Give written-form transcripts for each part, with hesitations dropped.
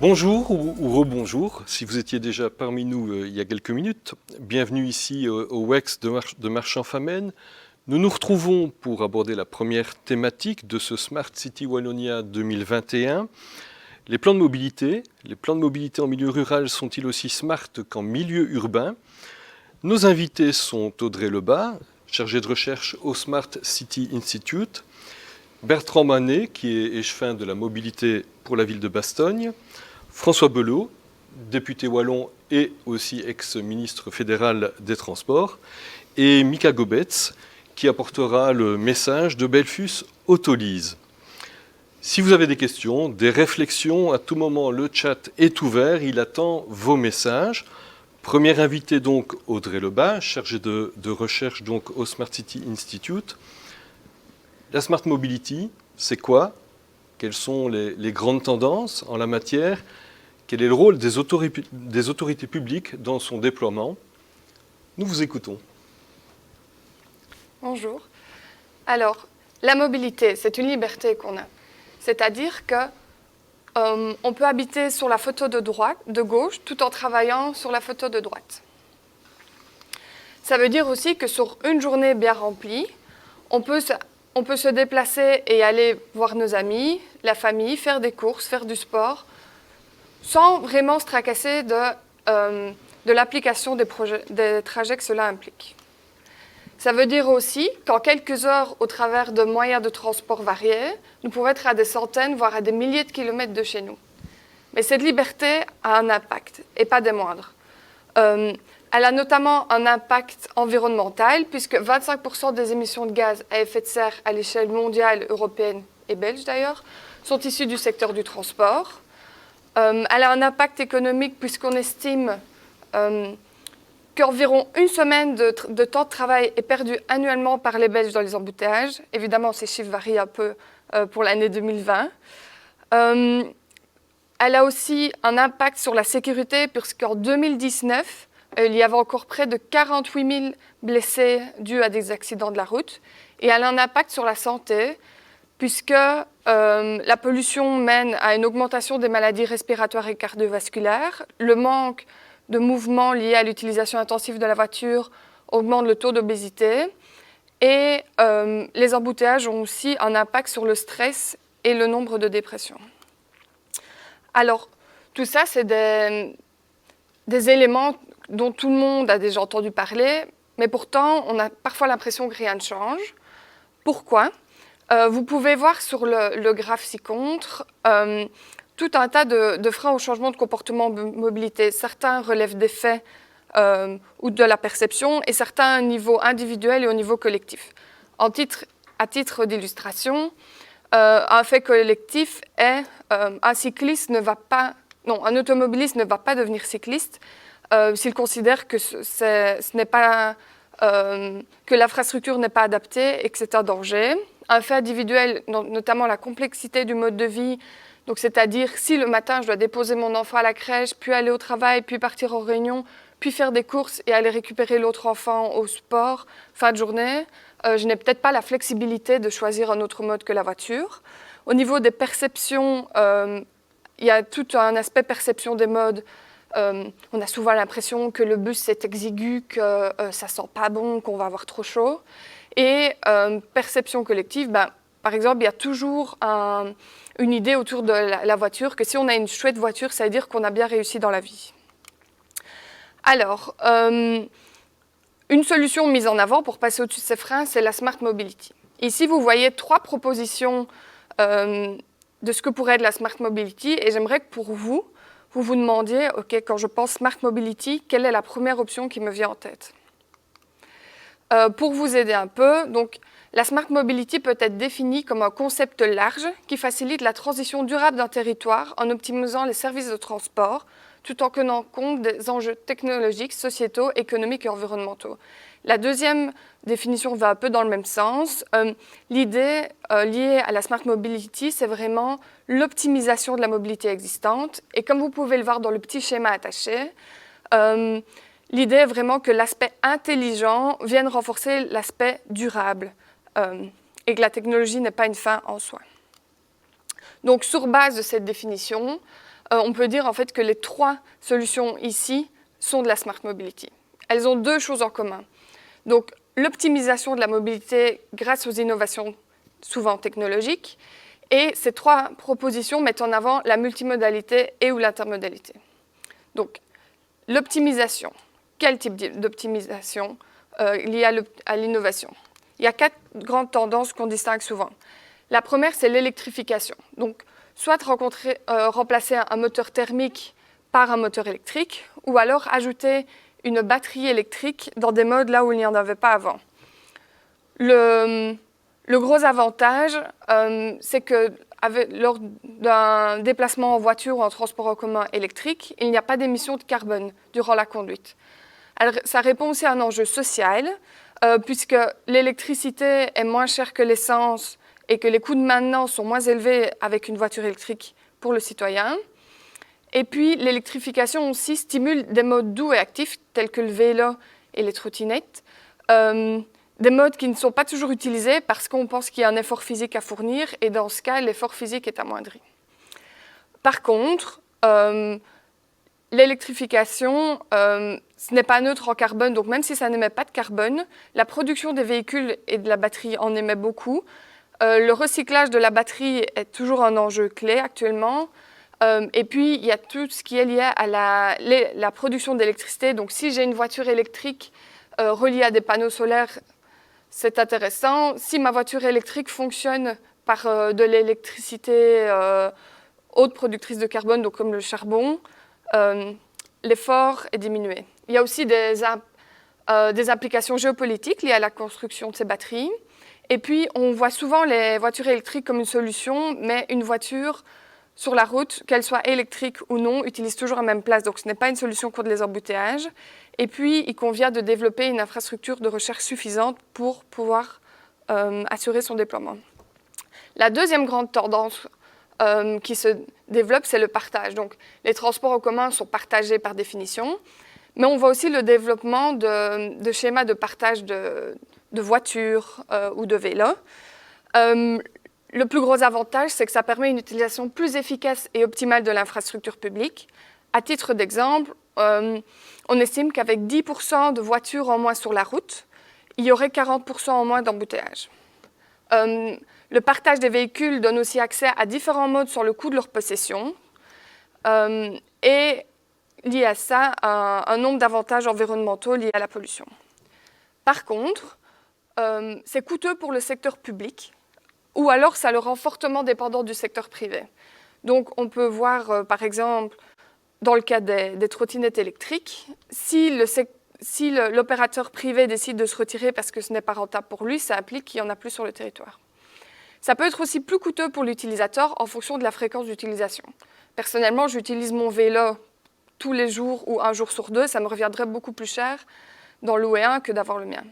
Bonjour ou rebonjour, si vous étiez déjà parmi nous il y a quelques minutes. Bienvenue ici au WEX de Marchand-Famenne. Nous nous retrouvons pour aborder la première thématique de ce Smart City Wallonia 2021. Les plans de mobilité. Les plans de mobilité en milieu rural sont-ils aussi smart qu'en milieu urbain? Nos invités sont Audrey Lebas, chargée de recherche au Smart City Institute, Bertrand Manet, qui est échevin de la mobilité pour la ville de Bastogne, François Belot, député wallon et aussi ex-ministre fédéral des Transports, et Mika Gobetz, qui apportera le message de Belfus Autolise. Si vous avez des questions, des réflexions, à tout moment, le chat est ouvert, il attend vos messages. Première invitée donc Audrey Lebas, chargée de recherche donc au Smart City Institute. La Smart Mobility, c'est quoi? Quelles sont les grandes tendances en la matière? Quel est le rôle des autorités publiques dans son déploiement? Nous vous écoutons. Bonjour. Alors, la mobilité, c'est une liberté qu'on a. C'est-à-dire qu'on peut habiter sur la photo de gauche tout en travaillant sur la photo de droite. Ça veut dire aussi que sur une journée bien remplie, on peut se déplacer et aller voir nos amis, la famille, faire des courses, faire du sport, sans vraiment se tracasser de l'application des trajets que cela implique. Ça veut dire aussi qu'en quelques heures, au travers de moyens de transport variés, nous pouvons être à des centaines, voire à des milliers de kilomètres de chez nous. Mais cette liberté a un impact, et pas des moindres. Elle a notamment un impact environnemental, puisque 25% des émissions de gaz à effet de serre à l'échelle mondiale, européenne et belge d'ailleurs, sont issues du secteur du transport. Elle a un impact économique, puisqu'on estime qu'environ une semaine de temps de travail est perdue annuellement par les Belges dans les embouteillages. Évidemment, ces chiffres varient un peu pour l'année 2020. Elle a aussi un impact sur la sécurité, puisqu'en 2019, il y avait encore près de 48 000 blessés dus à des accidents de la route. Et elle a un impact sur la santé, puisque la pollution mène à une augmentation des maladies respiratoires et cardiovasculaires. Le manque de mouvement lié à l'utilisation intensive de la voiture augmente le taux d'obésité. Et les embouteillages ont aussi un impact sur le stress et le nombre de dépressions. Alors, tout ça, c'est des éléments dont tout le monde a déjà entendu parler, mais pourtant, on a parfois l'impression que rien ne change. Pourquoi? Vous pouvez voir sur le graphe ci-contre tout un tas de freins au changement de comportement de mobilité. Certains relèvent des faits ou de la perception, et certains au niveau individuel et au niveau collectif. À titre d'illustration, un fait collectif est un automobiliste ne va pas devenir cycliste s'il considère que que l'infrastructure n'est pas adaptée et que c'est un danger. Un fait individuel, notamment la complexité du mode de vie, donc c'est-à-dire si le matin je dois déposer mon enfant à la crèche, puis aller au travail, puis partir en réunion, puis faire des courses et aller récupérer l'autre enfant au sport, fin de journée, je n'ai peut-être pas la flexibilité de choisir un autre mode que la voiture. Au niveau des perceptions, il y a tout un aspect perception des modes. On a souvent l'impression que le bus est exigu, que ça sent pas bon, qu'on va avoir trop chaud. Et perception collective, par exemple, il y a toujours une idée autour de la voiture, que si on a une chouette voiture, ça veut dire qu'on a bien réussi dans la vie. Alors, une solution mise en avant pour passer au-dessus de ces freins, c'est la Smart Mobility. Ici, vous voyez 3 propositions de ce que pourrait être la Smart Mobility, et j'aimerais que pour vous vous demandiez, OK, quand je pense Smart Mobility, quelle est la première option qui me vient en tête? Pour vous aider un peu, donc, la Smart Mobility peut être définie comme un concept large qui facilite la transition durable d'un territoire en optimisant les services de transport tout en tenant compte des enjeux technologiques, sociétaux, économiques et environnementaux. La deuxième définition va un peu dans le même sens. L'idée liée à la Smart Mobility, c'est vraiment l'optimisation de la mobilité existante. Et comme vous pouvez le voir dans le petit schéma attaché, l'idée est vraiment que l'aspect intelligent vienne renforcer l'aspect durable et que la technologie n'est pas une fin en soi. Donc, sur base de cette définition, on peut dire en fait que les 3 solutions ici sont de la Smart Mobility. Elles ont 2 choses en commun. Donc, l'optimisation de la mobilité grâce aux innovations souvent technologiques, et ces 3 propositions mettent en avant la multimodalité et ou l'intermodalité. Donc, l'optimisation. Quel type d'optimisation liée à l'innovation? Il y a 4 grandes tendances qu'on distingue souvent. La première, c'est l'électrification. Donc, soit remplacer un moteur thermique par un moteur électrique, ou alors ajouter une batterie électrique dans des modes là où il n'y en avait pas avant. Le gros avantage, c'est que lors d'un déplacement en voiture ou en transport en commun électrique, il n'y a pas d'émissions de carbone durant la conduite. Alors, ça répond aussi à un enjeu social, puisque l'électricité est moins chère que l'essence et que les coûts de maintenance sont moins élevés avec une voiture électrique pour le citoyen. Et puis, l'électrification aussi stimule des modes doux et actifs, tels que le vélo et les trottinettes, des modes qui ne sont pas toujours utilisés parce qu'on pense qu'il y a un effort physique à fournir, et dans ce cas, l'effort physique est amoindri. Par contre, l'électrification, ce n'est pas neutre en carbone, donc même si ça n'émet pas de carbone, la production des véhicules et de la batterie en émet beaucoup. Le recyclage de la batterie est toujours un enjeu clé actuellement. Et puis, il y a tout ce qui est lié à la production d'électricité. Donc, si j'ai une voiture électrique reliée à des panneaux solaires, c'est intéressant. Si ma voiture électrique fonctionne par de l'électricité haute productrice de carbone, donc comme le charbon, l'effort est diminué. Il y a aussi des applications géopolitiques liées à la construction de ces batteries. Et puis, on voit souvent les voitures électriques comme une solution, mais une voiture sur la route, qu'elle soit électrique ou non, utilise toujours la même place. Donc, ce n'est pas une solution contre les embouteillages. Et puis, il convient de développer une infrastructure de recherche suffisante pour pouvoir assurer son déploiement. La deuxième grande tendance qui se développe, c'est le partage. Donc, les transports en commun sont partagés par définition, mais on voit aussi le développement de schémas de partage de voitures ou de vélos. Le plus gros avantage, c'est que ça permet une utilisation plus efficace et optimale de l'infrastructure publique. À titre d'exemple, on estime qu'avec 10% de voitures en moins sur la route, il y aurait 40% en moins d'embouteillages. Le partage des véhicules donne aussi accès à différents modes sur le coût de leur possession et lié à ça, un nombre d'avantages environnementaux liés à la pollution. Par contre, c'est coûteux pour le secteur public, ou alors ça le rend fortement dépendant du secteur privé. Donc on peut voir, par exemple, dans le cas des trottinettes électriques, si l'opérateur privé décide de se retirer parce que ce n'est pas rentable pour lui, ça implique qu'il n'y en a plus sur le territoire. Ça peut être aussi plus coûteux pour l'utilisateur en fonction de la fréquence d'utilisation. Personnellement, j'utilise mon vélo tous les jours ou un jour sur 2, ça me reviendrait beaucoup plus cher d'en louer un que d'avoir le mien.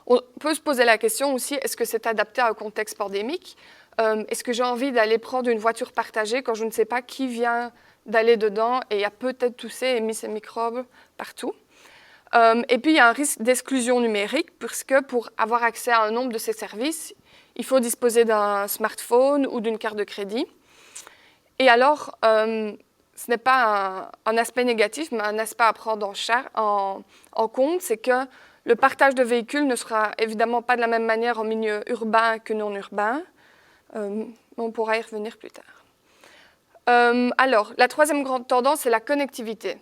On peut se poser la question aussi, est-ce que c'est adapté à un contexte pandémique? Est-ce que j'ai envie d'aller prendre une voiture partagée quand je ne sais pas qui vient d'aller dedans et il y a peut-être toussé et mis ces microbes partout? Et puis, il y a un risque d'exclusion numérique, puisque pour avoir accès à un nombre de ces services, il faut disposer d'un smartphone ou d'une carte de crédit. Et alors, ce n'est pas un aspect négatif, mais un aspect à prendre en compte, c'est que le partage de véhicules ne sera évidemment pas de la même manière en milieu urbain que non urbain. On pourra y revenir plus tard. Alors, la troisième grande tendance, c'est la connectivité.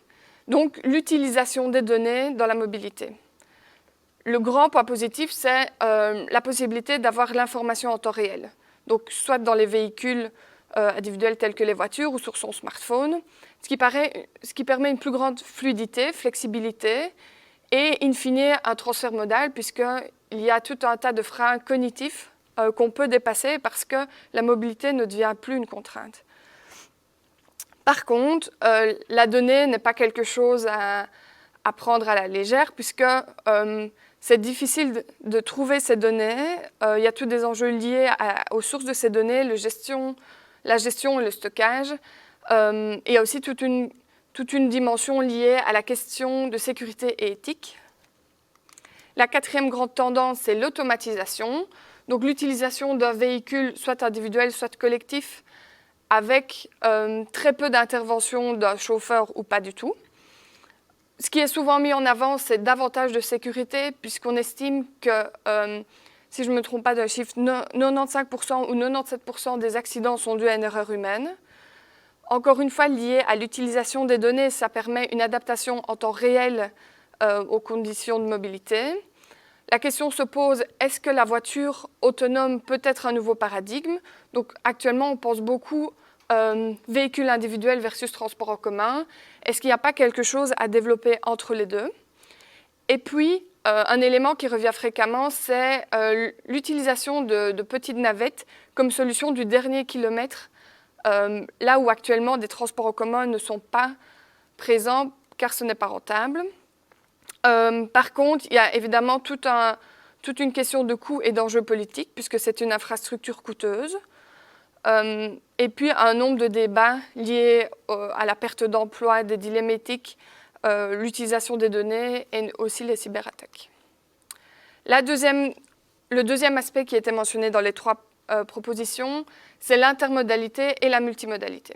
Donc, l'utilisation des données dans la mobilité. Le grand point positif, c'est la possibilité d'avoir l'information en temps réel. Donc, soit dans les véhicules individuels tels que les voitures ou sur son smartphone, ce qui permet une plus grande fluidité, flexibilité et, in fine, un transfert modal, puisqu'il y a tout un tas de freins cognitifs qu'on peut dépasser parce que la mobilité ne devient plus une contrainte. Par contre, la donnée n'est pas quelque chose à prendre à la légère, puisque c'est difficile de trouver ces données. Il y a tous des enjeux liés aux sources de ces données, la gestion et le stockage. Et il y a aussi toute une dimension liée à la question de sécurité et éthique. La quatrième grande tendance, c'est l'automatisation. Donc l'utilisation d'un véhicule, soit individuel, soit collectif, avec très peu d'intervention d'un chauffeur ou pas du tout. Ce qui est souvent mis en avant, c'est davantage de sécurité, puisqu'on estime que, si je ne me trompe pas d'un chiffre, 95% ou 97% des accidents sont dus à une erreur humaine. Encore une fois, lié à l'utilisation des données, ça permet une adaptation en temps réel aux conditions de mobilité. La question se pose, est-ce que la voiture autonome peut être un nouveau paradigme? Donc actuellement, on pense beaucoup véhicule individuel versus transport en commun. Est-ce qu'il n'y a pas quelque chose à développer entre les deux? Et puis, un élément qui revient fréquemment, c'est l'utilisation de petites navettes comme solution du dernier kilomètre, là où actuellement des transports en commun ne sont pas présents car ce n'est pas rentable. Par contre, il y a évidemment toute une question de coût et d'enjeux politiques, puisque c'est une infrastructure coûteuse. Et puis un nombre de débats liés à la perte d'emploi, des dilemmes éthiques, l'utilisation des données et aussi les cyberattaques. Le deuxième aspect qui était mentionné dans les trois propositions, c'est l'intermodalité et la multimodalité.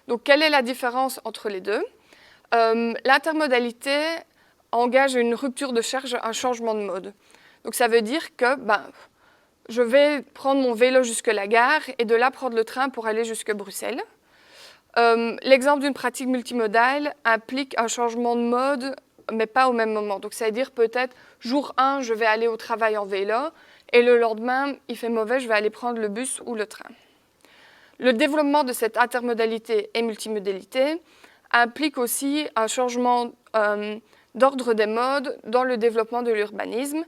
Donc quelle est la différence entre les deux? L'intermodalité engage une rupture de charge, un changement de mode. Donc ça veut dire que je vais prendre mon vélo jusque la gare et de là prendre le train pour aller jusque Bruxelles. L'exemple d'une pratique multimodale implique un changement de mode, mais pas au même moment. Donc ça veut dire peut-être, jour 1, je vais aller au travail en vélo, et le lendemain, il fait mauvais, je vais aller prendre le bus ou le train. Le développement de cette intermodalité et multimodalité implique aussi un changement d'ordre des modes dans le développement de l'urbanisme.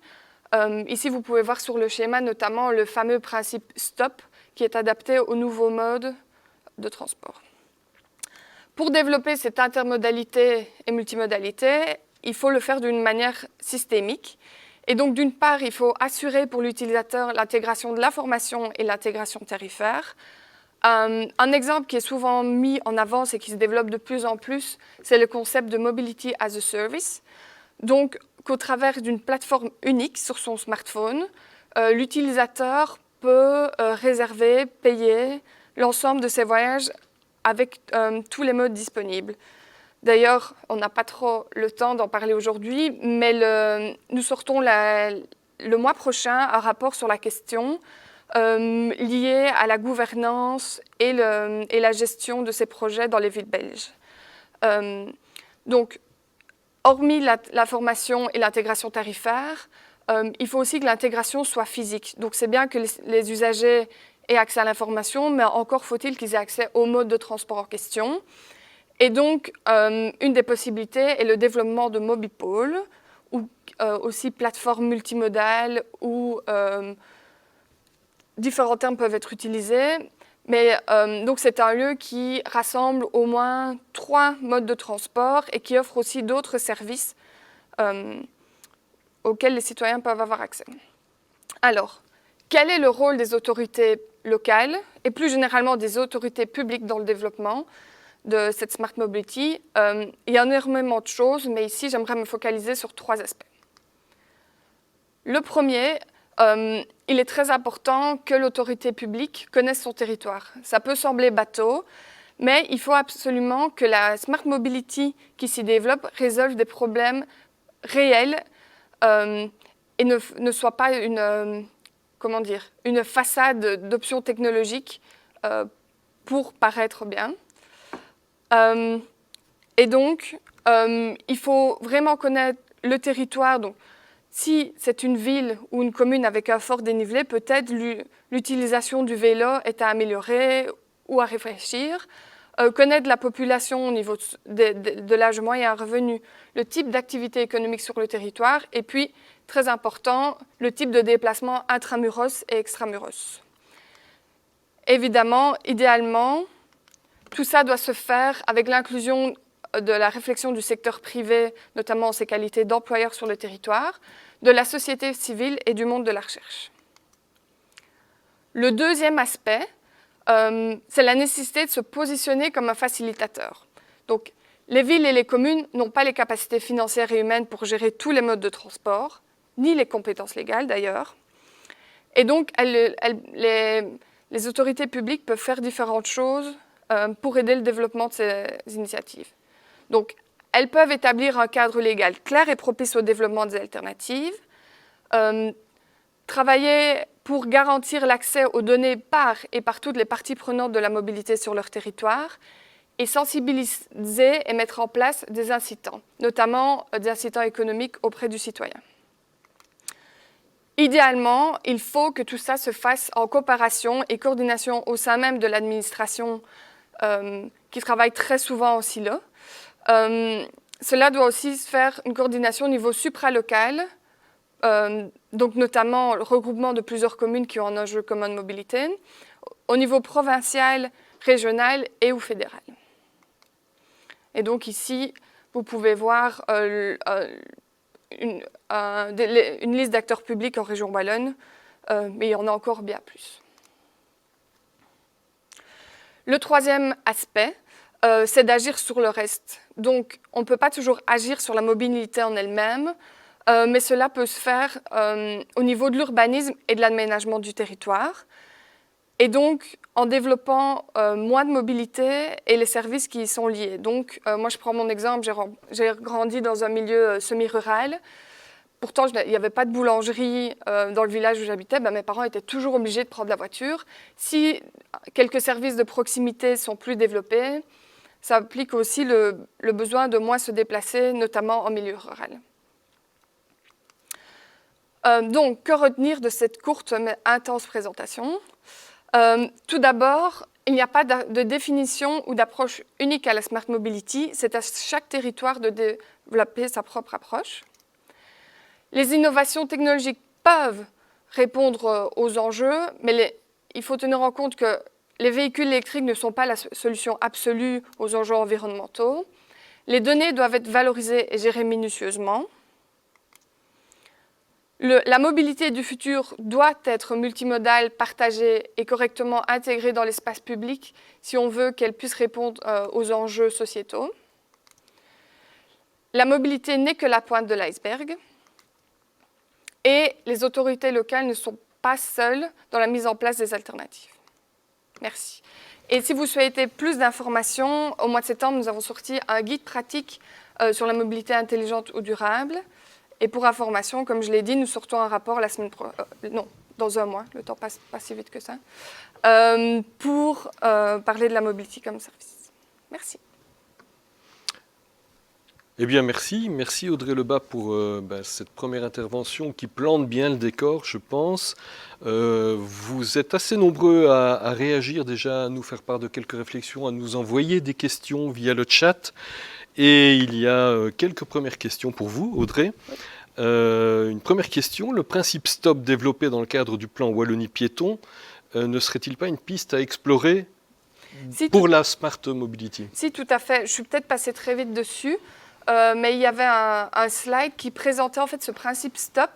Ici, vous pouvez voir sur le schéma notamment le fameux principe STOP qui est adapté aux nouveaux modes de transport. Pour développer cette intermodalité et multimodalité, il faut le faire d'une manière systémique. Et donc, d'une part, il faut assurer pour l'utilisateur l'intégration de l'information et l'intégration tarifaire. Un exemple qui est souvent mis en avant et qui se développe de plus en plus, c'est le concept de Mobility as a Service. Donc, qu'au travers d'une plateforme unique sur son smartphone, l'utilisateur peut réserver, payer l'ensemble de ses voyages avec tous les modes disponibles. D'ailleurs, on n'a pas trop le temps d'en parler aujourd'hui, mais nous sortons le mois prochain un rapport sur la question liée à la gouvernance et la gestion de ces projets dans les villes belges. Donc, hormis la formation et l'intégration tarifaire, il faut aussi que l'intégration soit physique. Donc c'est bien que les usagers aient accès à l'information, mais encore faut-il qu'ils aient accès au mode de transport en question. Et donc, une des possibilités est le développement de Mobipole, ou aussi plateformes multimodales, où différents termes peuvent être utilisés. Mais donc c'est un lieu qui rassemble au moins 3 modes de transport et qui offre aussi d'autres services auxquels les citoyens peuvent avoir accès. Alors, quel est le rôle des autorités locales et plus généralement des autorités publiques dans le développement de cette Smart Mobility? Il y a énormément de choses, mais ici j'aimerais me focaliser sur 3 aspects. Le premier, il est très important que l'autorité publique connaisse son territoire. Ça peut sembler bateau, mais il faut absolument que la Smart Mobility qui s'y développe résolve des problèmes réels et ne soit pas une façade d'options technologiques pour paraître bien. Et donc, il faut vraiment connaître le territoire. Donc, si c'est une ville ou une commune avec un fort dénivelé, peut-être l'utilisation du vélo est à améliorer ou à réfléchir. Connaître la population au niveau de l'âge moyen revenu, le type d'activité économique sur le territoire, et puis, très important, le type de déplacement intramuros et extramuros. Évidemment, idéalement, tout ça doit se faire avec l'inclusion de la réflexion du secteur privé, notamment en ses qualités d'employeur sur le territoire, de la société civile et du monde de la recherche. Le deuxième aspect, c'est la nécessité de se positionner comme un facilitateur. Donc, les villes et les communes n'ont pas les capacités financières et humaines pour gérer tous les modes de transport, ni les compétences légales d'ailleurs. Et donc, les autorités publiques peuvent faire différentes choses pour aider le développement de ces initiatives. Donc, elles peuvent établir un cadre légal clair et propice au développement des alternatives, travailler pour garantir l'accès aux données par et par toutes les parties prenantes de la mobilité sur leur territoire, et sensibiliser et mettre en place des incitants, notamment des incitants économiques auprès du citoyen. Idéalement, il faut que tout ça se fasse en coopération et coordination au sein même de l'administration qui travaille très souvent en silo. Cela doit aussi se faire une coordination au niveau supralocal, donc notamment le regroupement de plusieurs communes qui ont un enjeu commun de mobilité, au niveau provincial, régional et ou fédéral. Et donc ici, vous pouvez voir une liste d'acteurs publics en région wallonne, mais il y en a encore bien plus. Le troisième aspect, c'est d'agir sur le reste. Donc, on ne peut pas toujours agir sur la mobilité en elle-même, mais cela peut se faire au niveau de l'urbanisme et de l'aménagement du territoire. Et donc, en développant moins de mobilité et les services qui y sont liés. Donc, moi, je prends mon exemple, j'ai grandi dans un milieu semi-rural. Pourtant, il n'y avait pas de boulangerie dans le village où j'habitais. Mes parents étaient toujours obligés de prendre la voiture. Si quelques services de proximité sont plus développés, ça implique aussi le besoin de moins se déplacer, notamment en milieu rural. Donc, que retenir de cette courte mais intense présentation ? Tout d'abord, il n'y a pas de définition ou d'approche unique à la Smart Mobility. C'est à chaque territoire de développer sa propre approche. Les innovations technologiques peuvent répondre aux enjeux, mais il faut tenir en compte que les véhicules électriques ne sont pas la solution absolue aux enjeux environnementaux. Les données doivent être valorisées et gérées minutieusement. La mobilité du futur doit être multimodale, partagée et correctement intégrée dans l'espace public si on veut qu'elle puisse répondre aux enjeux sociétaux. La mobilité n'est que la pointe de l'iceberg et les autorités locales ne sont pas seules dans la mise en place des alternatives. Merci. Et si vous souhaitez plus d'informations, au mois de septembre, nous avons sorti un guide pratique sur la mobilité intelligente ou durable. Et pour information, comme je l'ai dit, nous sortons un rapport dans un mois, le temps passe pas si vite que ça, pour parler de la mobilité comme service. Merci. Eh bien, merci. Merci Audrey Lebas pour cette première intervention qui plante bien le décor, je pense. Vous êtes assez nombreux à réagir déjà, à nous faire part de quelques réflexions, à nous envoyer des questions via le chat. Et il y a quelques premières questions pour vous, Audrey. Une première question, le principe STOP développé dans le cadre du plan Wallonie piéton ne serait-il pas une piste à explorer pour la Smart Mobility ? Si, tout à fait. Je suis peut-être passée très vite dessus, mais il y avait un slide qui présentait en fait ce principe STOP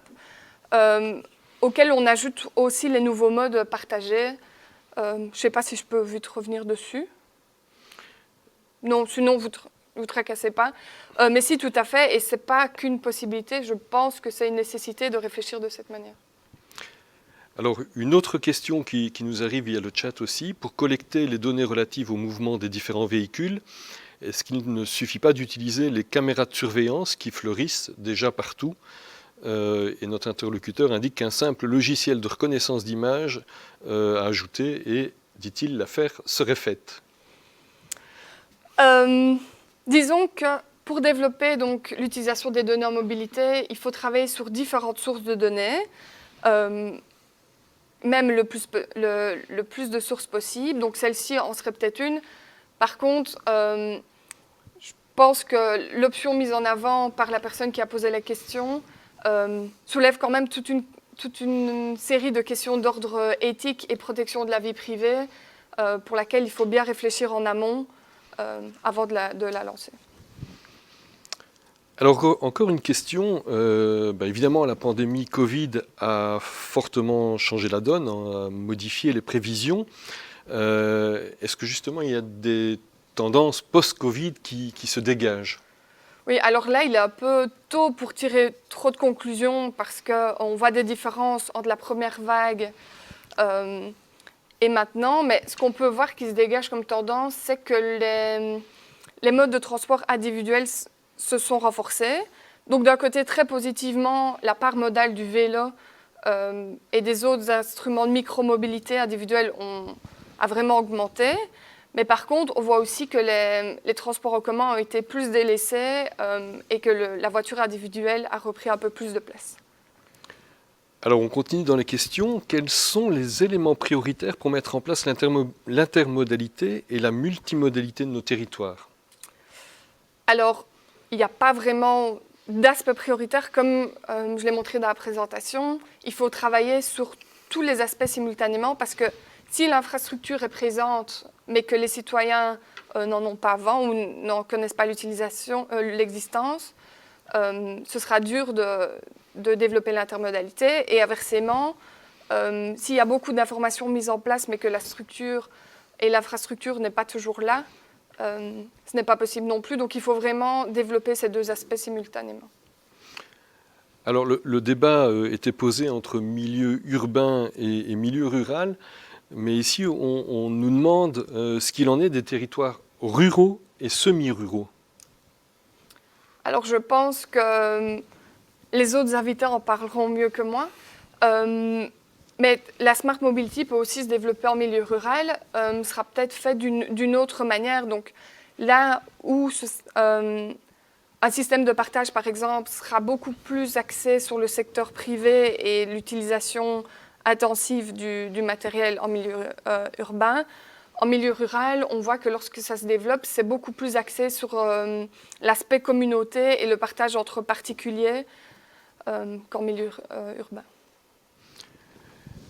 auquel on ajoute aussi les nouveaux modes partagés. Je ne sais pas si je peux vite revenir dessus. Non, sinon vous ne tracassez pas. Mais si, tout à fait, et ce n'est pas qu'une possibilité, je pense que c'est une nécessité de réfléchir de cette manière. Alors, une autre question qui nous arrive via le chat aussi, pour collecter les données relatives au mouvement des différents véhicules, est-ce qu'il ne suffit pas d'utiliser les caméras de surveillance qui fleurissent déjà partout ? Et notre interlocuteur indique qu'un simple logiciel de reconnaissance d'image à ajouter et, dit-il, l'affaire serait faite. Disons que pour développer l'utilisation des données en mobilité, il faut travailler sur différentes sources de données, même le plus de sources possible. Donc celle-ci en serait peut-être une. Par contre, je pense que l'option mise en avant par la personne qui a posé la question soulève quand même toute une série de questions d'ordre éthique et protection de la vie privée pour laquelle il faut bien réfléchir en amont avant de la lancer. Alors encore une question, évidemment la pandémie Covid a fortement changé la donne, a modifié les prévisions. Est-ce que justement il y a des tendances post-Covid qui se dégagent ? Oui, alors là il est un peu tôt pour tirer trop de conclusions parce qu'on voit des différences entre la première vague Et maintenant, mais ce qu'on peut voir qui se dégage comme tendance, c'est que les modes de transport individuels se sont renforcés. Donc d'un côté, très positivement, la part modale du vélo et des autres instruments de micromobilité individuelle a vraiment augmenté. Mais par contre, on voit aussi que les transports en commun ont été plus délaissés et que la voiture individuelle a repris un peu plus de place. Alors on continue dans les questions. Quels sont les éléments prioritaires pour mettre en place l'intermodalité et la multimodalité de nos territoires? Alors, il n'y a pas vraiment d'aspect prioritaire, comme je l'ai montré dans la présentation. Il faut travailler sur tous les aspects simultanément parce que si l'infrastructure est présente, mais que les citoyens n'en ont pas avant ou n'en connaissent pas l'existence, ce sera dur de développer l'intermodalité. Et inversement, s'il y a beaucoup d'informations mises en place, mais que la structure et l'infrastructure n'est pas toujours là, ce n'est pas possible non plus. Donc il faut vraiment développer ces deux aspects simultanément. Alors le débat était posé entre milieu urbain et milieu rural, mais ici on nous demande ce qu'il en est des territoires ruraux et semi-ruraux. Alors je pense que les autres invités en parleront mieux que moi. Mais la Smart Mobility peut aussi se développer en milieu rural, sera peut-être fait d'une autre manière. Donc là où un système de partage, par exemple, sera beaucoup plus axé sur le secteur privé et l'utilisation intensive du matériel en milieu urbain, en milieu rural, on voit que lorsque ça se développe, c'est beaucoup plus axé sur l'aspect communauté et le partage entre particuliers qu'en milieu urbain.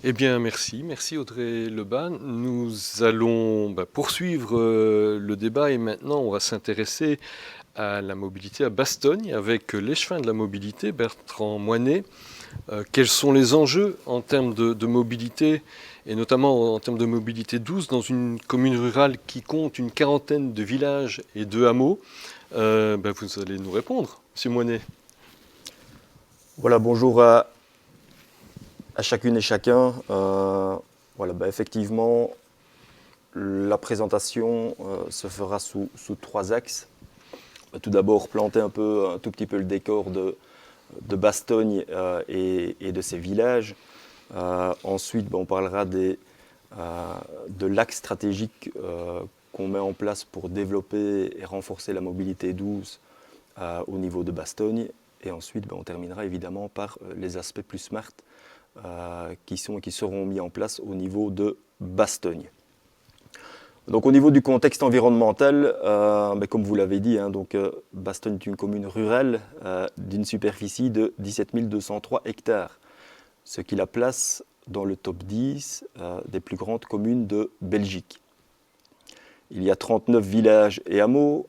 Eh bien, merci Audrey Lebas. Nous allons poursuivre le débat et maintenant on va s'intéresser à la mobilité à Bastogne avec l'échevin de la mobilité, Bertrand Moinet. Quels sont les enjeux en termes de mobilité et notamment en termes de mobilité douce dans une commune rurale qui compte une quarantaine de villages et de hameaux? Vous allez nous répondre, Monsieur Moinet. Voilà, bonjour à chacune et chacun. Effectivement, la présentation se fera sous trois axes. Tout d'abord, planter un tout petit peu le décor de Bastogne et de ses villages. Ensuite, on parlera de l'axe stratégique qu'on met en place pour développer et renforcer la mobilité douce au niveau de Bastogne. Et ensuite, on terminera évidemment par les aspects plus smart qui seront mis en place au niveau de Bastogne. Donc au niveau du contexte environnemental, comme vous l'avez dit, Bastogne est une commune rurale d'une superficie de 17 203 hectares, ce qui la place dans le top 10 des plus grandes communes de Belgique. Il y a 39 villages et hameaux,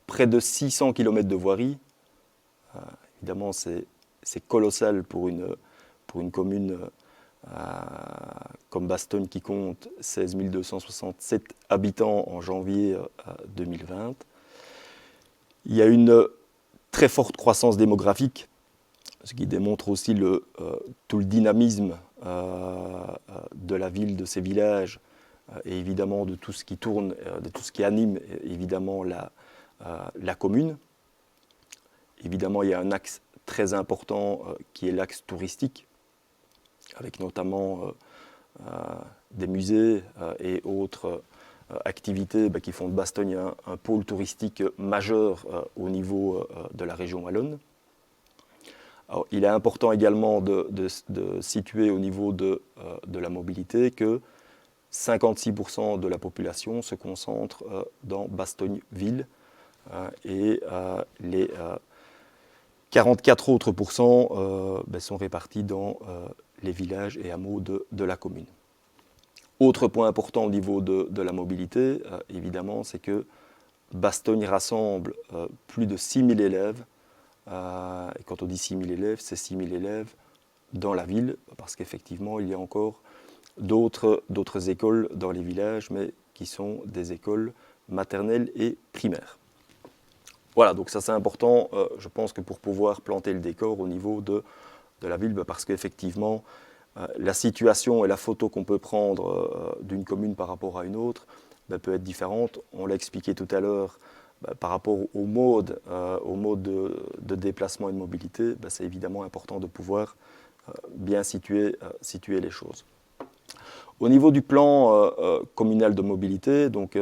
près de 600 km de voirie. Évidemment, c'est colossal pour une commune comme Bastogne qui compte 16 267 habitants en janvier 2020. Il y a une très forte croissance démographique, ce qui démontre aussi tout le dynamisme de la ville, de ses villages, et évidemment de tout ce qui tourne, de tout ce qui anime évidemment la commune. Évidemment, il y a un axe très important qui est l'axe touristique, avec notamment des musées et autres activités qui font de Bastogne un pôle touristique majeur au niveau de la région wallonne. Alors, il est important également de situer au niveau de la mobilité que 56% de la population se concentre dans Bastogne-Ville et les 44 autres pourcents sont répartis dans les villages et hameaux de la commune. Autre point important au niveau de la mobilité, évidemment, c'est que Bastogne rassemble plus de 6 000 élèves. Et quand on dit 6 000 élèves, c'est 6 000 élèves dans la ville, parce qu'effectivement, il y a encore d'autres écoles dans les villages, mais qui sont des écoles maternelles et primaires. Voilà, donc ça c'est important, je pense que pour pouvoir planter le décor au niveau de la ville, parce qu'effectivement, la situation et la photo qu'on peut prendre d'une commune par rapport à une autre peut être différente. On l'a expliqué tout à l'heure, par rapport au mode de déplacement et de mobilité, c'est évidemment important de pouvoir bien situer les choses. Au niveau du plan communal de mobilité, donc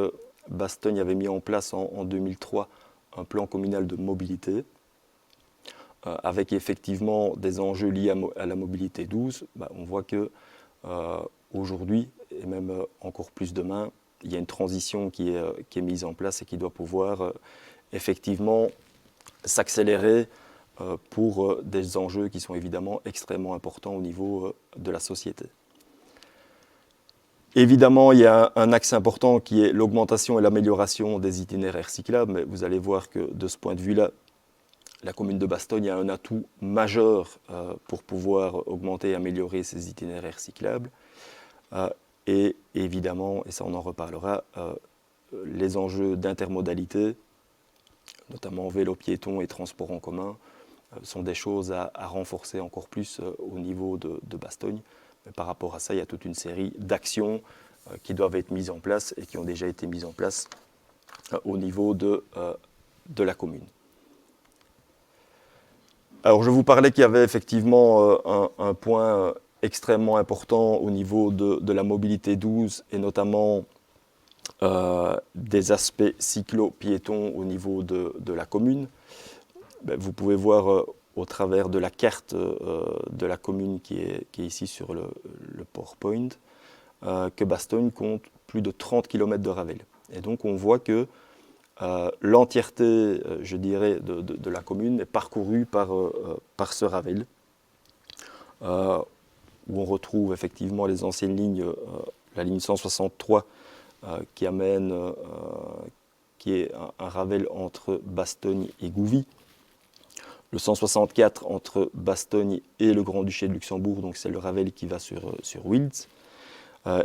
Bastogne avait mis en place en 2003 un plan communal de mobilité avec effectivement des enjeux liés à la mobilité douce. On voit que aujourd'hui, et même encore plus demain, il y a une transition qui est mise en place et qui doit pouvoir effectivement s'accélérer pour des enjeux qui sont évidemment extrêmement importants au niveau de la société. Évidemment, il y a un axe important qui est l'augmentation et l'amélioration des itinéraires cyclables, mais vous allez voir que de ce point de vue-là, la commune de Bastogne a un atout majeur pour pouvoir augmenter et améliorer ses itinéraires cyclables. Et évidemment, et ça on en reparlera, les enjeux d'intermodalité, notamment vélo piéton et transport en commun, sont des choses à renforcer encore plus au niveau de Bastogne. Mais par rapport à ça, il y a toute une série d'actions qui doivent être mises en place et qui ont déjà été mises en place au niveau de la commune. Alors je vous parlais qu'il y avait effectivement un point extrêmement important au niveau de la mobilité douce et notamment des aspects cyclo-piétons au niveau de la commune. Vous pouvez voir au travers de la carte de la commune qui est ici sur le PowerPoint que Bastogne compte plus de 30 km de Ravel. Et donc on voit que l'entièreté, je dirais, de la commune est parcourue par ce Ravel, où on retrouve effectivement les anciennes lignes, la ligne 163 qui amène, qui est un Ravel entre Bastogne et Gouvy, le 164 entre Bastogne et le Grand-Duché de Luxembourg, donc c'est le Ravel qui va sur Wiltz,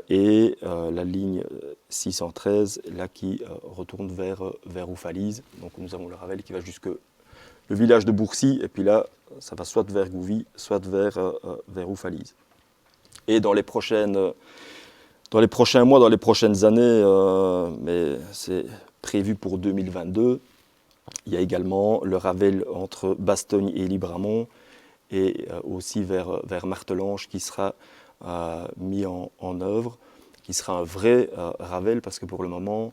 et la ligne 613 là qui retourne vers Oufalise. Donc nous avons le Ravel qui va jusque le village de Bourcy, et puis là ça va soit vers Gouvy, soit vers Oufalise. Et dans les prochains mois, dans les prochaines années, mais c'est prévu pour 2022, il y a également le Ravel entre Bastogne et Libramont, et aussi vers Martelange qui sera mis en œuvre, qui sera un vrai Ravel, parce que pour le moment,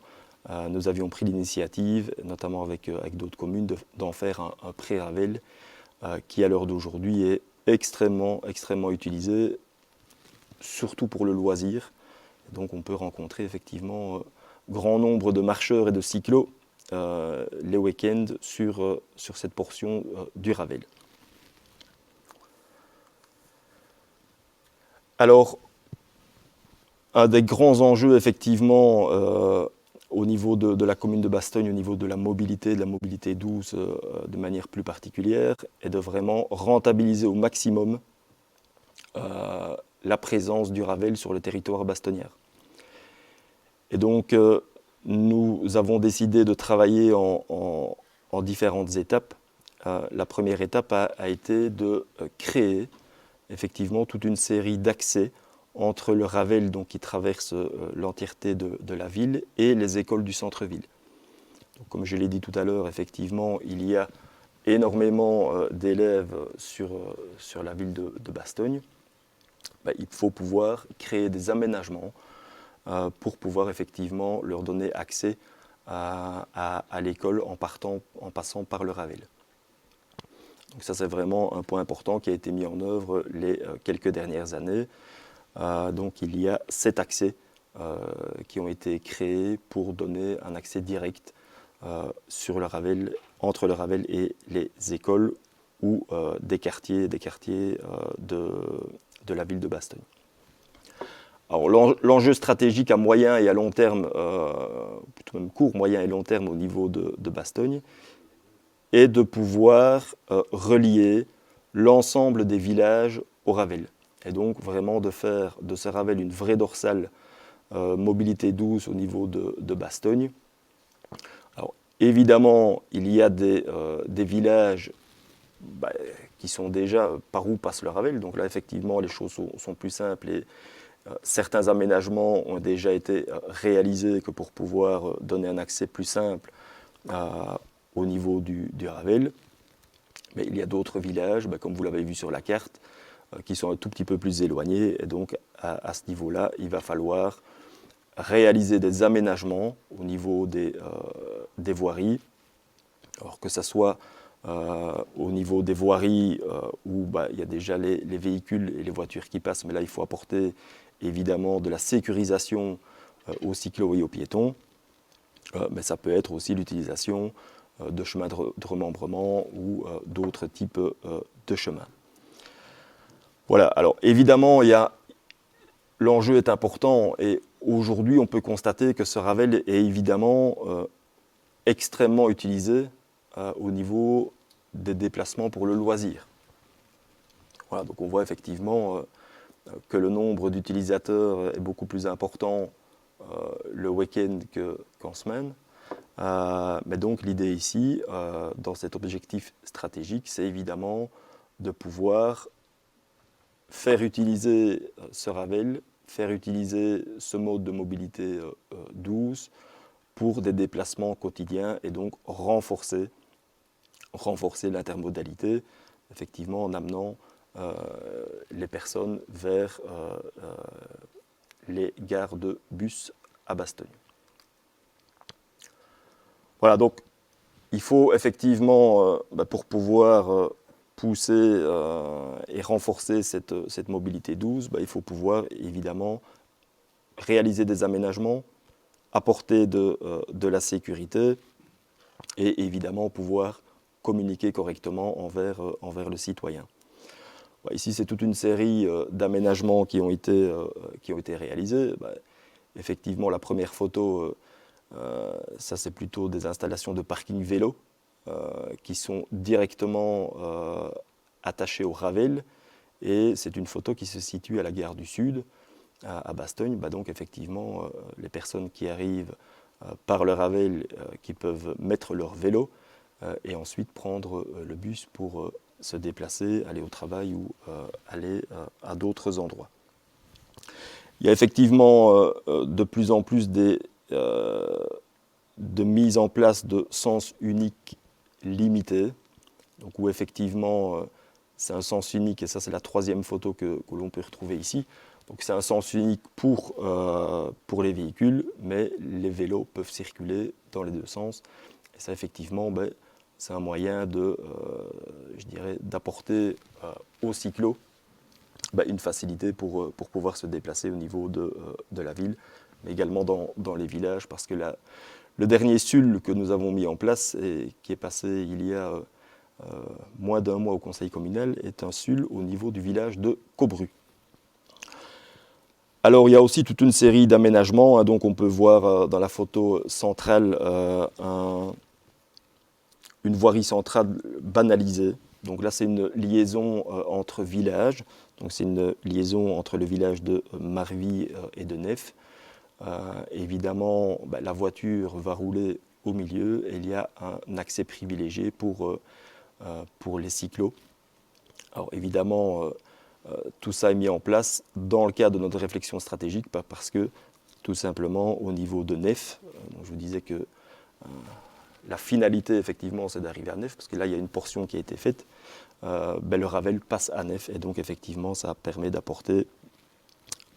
nous avions pris l'initiative, notamment avec d'autres communes, d'en faire un pré-Ravel qui, à l'heure d'aujourd'hui, est extrêmement utilisé, surtout pour le loisir. Donc on peut rencontrer effectivement grand nombre de marcheurs et de cyclos les week-ends sur cette portion du Ravel. Alors, un des grands enjeux, effectivement, au niveau de la commune de Bastogne, au niveau de la mobilité douce de manière plus particulière, est de vraiment rentabiliser au maximum la présence du Ravel sur le territoire bastognard. Et donc, nous avons décidé de travailler en différentes étapes. La première étape a été de créer effectivement toute une série d'accès entre le Ravel, donc, qui traverse l'entièreté de la ville, et les écoles du centre-ville. Comme je l'ai dit tout à l'heure, effectivement, il y a énormément d'élèves sur la ville de Bastogne. Il faut pouvoir créer des aménagements pour pouvoir effectivement leur donner accès à l'école en passant par le Ravel. Donc ça, c'est vraiment un point important qui a été mis en œuvre les quelques dernières années. Donc il y a 7 accès qui ont été créés pour donner un accès direct sur le Ravel, entre le Ravel et les écoles ou des quartiers de la ville de Bastogne. Alors l'enjeu stratégique à moyen et à long terme, plutôt même court, moyen et long terme au niveau de Bastogne, est de pouvoir relier l'ensemble des villages au Ravel. Et donc vraiment de faire de ce Ravel une vraie dorsale mobilité douce au niveau de Bastogne. Alors évidemment, il y a des villages qui sont déjà par où passe le Ravel. Donc là, effectivement, les choses sont plus simples et certains aménagements ont déjà été réalisés que pour pouvoir donner un accès plus simple au niveau du Ravel. Mais il y a d'autres villages, comme vous l'avez vu sur la carte, qui sont un tout petit peu plus éloignés. Et donc, à ce niveau-là, il va falloir réaliser des aménagements au niveau des voiries. Alors que ce soit au niveau des voiries où il y a déjà les véhicules et les voitures qui passent, mais là, il faut apporter évidemment de la sécurisation aux cyclos et aux piétons. Mais ça peut être aussi l'utilisation de chemins de remembrement ou d'autres types de chemins. Voilà, alors évidemment, l'enjeu est important et aujourd'hui, on peut constater que ce Ravel est évidemment extrêmement utilisé au niveau des déplacements pour le loisir. Voilà, donc on voit effectivement que le nombre d'utilisateurs est beaucoup plus important le week-end qu'en semaine. Mais donc l'idée ici, dans cet objectif stratégique, c'est évidemment de pouvoir faire utiliser ce Ravel, faire utiliser ce mode de mobilité douce pour des déplacements quotidiens et donc renforcer l'intermodalité, effectivement en amenant les personnes vers les gares de bus à Bastogne. Voilà, donc il faut effectivement, pour pouvoir pousser et renforcer cette mobilité douce, il faut pouvoir évidemment réaliser des aménagements, apporter de la sécurité et évidemment pouvoir communiquer correctement envers le citoyen. Ici, c'est toute une série d'aménagements qui ont été réalisés. Effectivement, la première photo, ça c'est plutôt des installations de parking vélo qui sont directement attachées au Ravel. Et c'est une photo qui se situe à la gare du Sud, à Bastogne. Donc effectivement, les personnes qui arrivent par le Ravel, qui peuvent mettre leur vélo et ensuite prendre le bus pour se déplacer, aller au travail ou aller à d'autres endroits. Il y a effectivement de plus en plus de mise en place de sens unique limité, donc où effectivement c'est un sens unique, et ça c'est la troisième photo que l'on peut retrouver ici. Donc c'est un sens unique pour les véhicules, mais les vélos peuvent circuler dans les deux sens. Et ça effectivement, c'est un moyen d'apporter aux cyclos une facilité pour pouvoir se déplacer au niveau de la ville, mais également dans les villages, parce que le dernier SUL que nous avons mis en place et qui est passé il y a moins d'un mois au conseil communal est un SUL au niveau du village de Cobru. Alors il y a aussi toute une série d'aménagements, donc on peut voir dans la photo centrale une voirie centrale banalisée. Donc là c'est une liaison entre villages, donc c'est une liaison entre le village de Marvy et de Nef. Évidemment, la voiture va rouler au milieu et il y a un accès privilégié pour les cyclos. Alors évidemment, tout ça est mis en place dans le cadre de notre réflexion stratégique, parce que tout simplement au niveau de Nef, je vous disais que la finalité effectivement c'est d'arriver à Nef, parce que là il y a une portion qui a été faite, le Ravel passe à Nef et donc effectivement ça permet d'apporter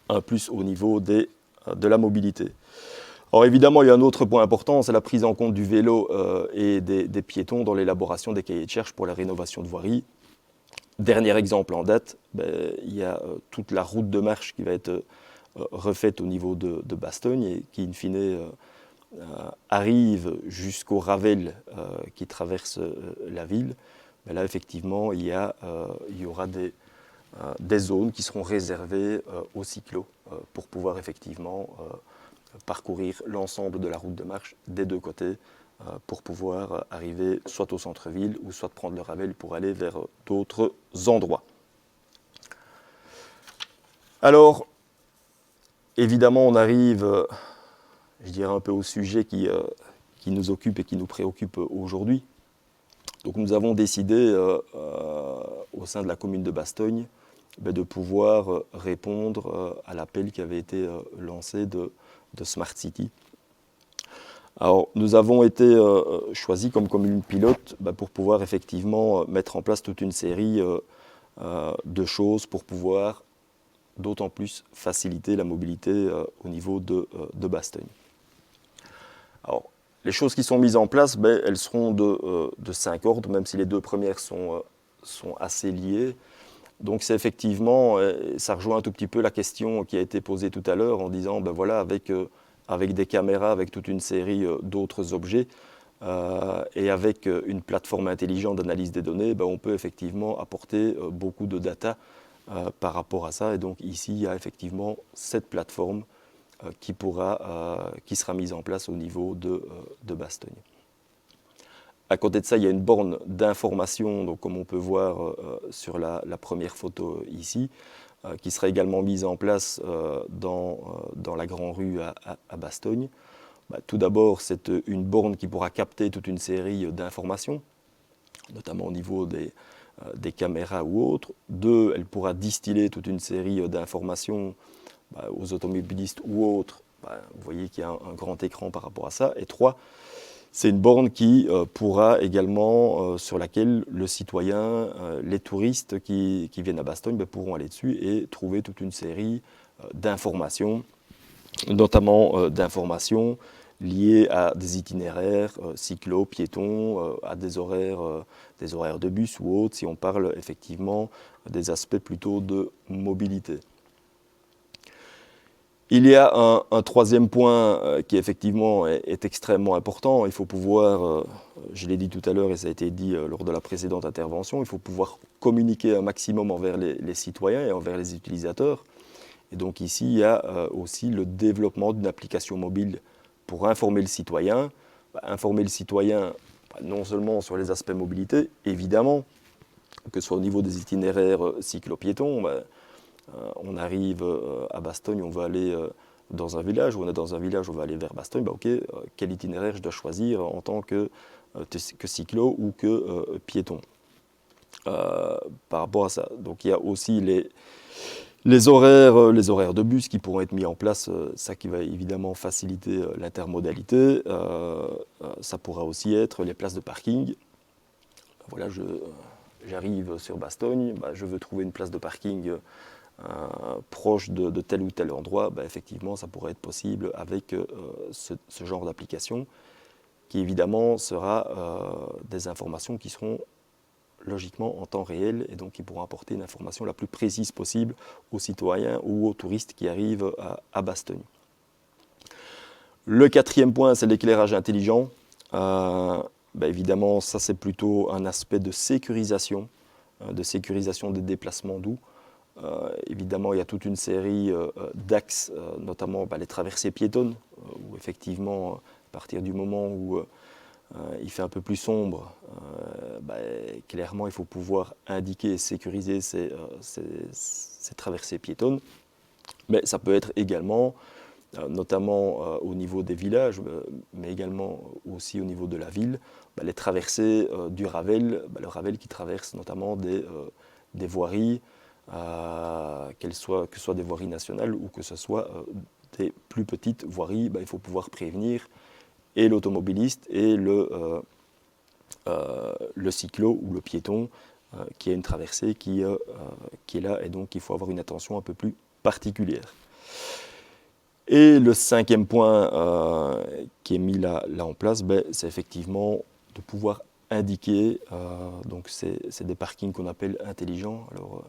un plus au niveau de la mobilité. Alors évidemment, il y a un autre point important, c'est la prise en compte du vélo et des piétons dans l'élaboration des cahiers de charges pour la rénovation de voirie. Dernier exemple en date, il y a toute la route de marche qui va être refaite au niveau de Bastogne et qui, in fine, arrive jusqu'au Ravel qui traverse la ville. Mais là, effectivement, il y aura des zones qui seront réservées aux cyclos pour pouvoir effectivement parcourir l'ensemble de la route de marche des deux côtés pour pouvoir arriver soit au centre-ville ou soit prendre le Ravel pour aller vers d'autres endroits. Alors, évidemment, on arrive, je dirais, un peu au sujet qui nous occupe et qui nous préoccupe aujourd'hui. Donc nous avons décidé au sein de la commune de Bastogne de pouvoir répondre à l'appel qui avait été lancé de Smart City. Alors, nous avons été choisis comme commune pilote pour pouvoir effectivement mettre en place toute une série de choses pour pouvoir d'autant plus faciliter la mobilité au niveau de Bastogne. Alors, les choses qui sont mises en place, elles seront de 5 ordres, même si les 2 premières sont assez liées. Donc c'est effectivement, ça rejoint un tout petit peu la question qui a été posée tout à l'heure en disant, voilà, avec des caméras, avec toute une série d'autres objets et avec une plateforme intelligente d'analyse des données, on peut effectivement apporter beaucoup de data par rapport à ça. Et donc ici, il y a effectivement cette plateforme qui sera mise en place au niveau de Bastogne. À côté de ça, il y a une borne d'information, donc comme on peut voir sur la première photo ici, qui sera également mise en place dans la Grande Rue à Bastogne. Tout d'abord, c'est une borne qui pourra capter toute une série d'informations, notamment au niveau des caméras ou autres. 2, elle pourra distiller toute une série d'informations aux automobilistes ou autres. Vous voyez qu'il y a un grand écran par rapport à ça. Et 3, c'est une borne qui pourra également, sur laquelle le citoyen, les touristes qui viennent à Bastogne pourront aller dessus et trouver toute une série d'informations, notamment d'informations liées à des itinéraires cyclo, piétons, à des horaires de bus ou autres, si on parle effectivement des aspects plutôt de mobilité. Il y a un 3e point qui effectivement est extrêmement important. Il faut pouvoir, je l'ai dit tout à l'heure et ça a été dit lors de la précédente intervention, il faut pouvoir communiquer un maximum envers les citoyens et envers les utilisateurs. Et donc ici, il y a aussi le développement d'une application mobile pour informer le citoyen. Informer le citoyen non seulement sur les aspects mobilité, évidemment, que ce soit au niveau des itinéraires cyclo-piétons. On arrive à Bastogne, on va aller dans un village, ou on est dans un village, on va aller vers Bastogne, ok, quel itinéraire je dois choisir en tant que cyclo ou que piéton par rapport à ça. Donc il y a aussi les horaires de bus qui pourront être mis en place, ça qui va évidemment faciliter l'intermodalité. Ça pourra aussi être les places de parking. Voilà, j'arrive sur Bastogne, je veux trouver une place de parking proche de tel ou tel endroit, effectivement, ça pourrait être possible avec ce genre d'application qui, évidemment, sera des informations qui seront logiquement en temps réel et donc qui pourront apporter une information la plus précise possible aux citoyens ou aux touristes qui arrivent à Bastogne. Le 4e point, c'est l'éclairage intelligent. Évidemment, ça, c'est plutôt un aspect de sécurisation des déplacements doux. Évidemment, il y a toute une série d'axes, notamment les traversées piétonnes, où effectivement, à partir du moment où il fait un peu plus sombre, clairement, il faut pouvoir indiquer et sécuriser ces traversées piétonnes. Mais ça peut être également, notamment au niveau des villages, mais également aussi au niveau de la ville, les traversées du Ravel, le Ravel qui traverse notamment des voiries, que ce soit des voiries nationales ou que ce soit des plus petites voiries, il faut pouvoir prévenir et l'automobiliste et le cyclo ou le piéton qui a une traversée qui est là et donc il faut avoir une attention un peu plus particulière. Et le 5e point qui est mis là en place, c'est effectivement de pouvoir indiquer, donc c'est des parkings qu'on appelle intelligents. Alors,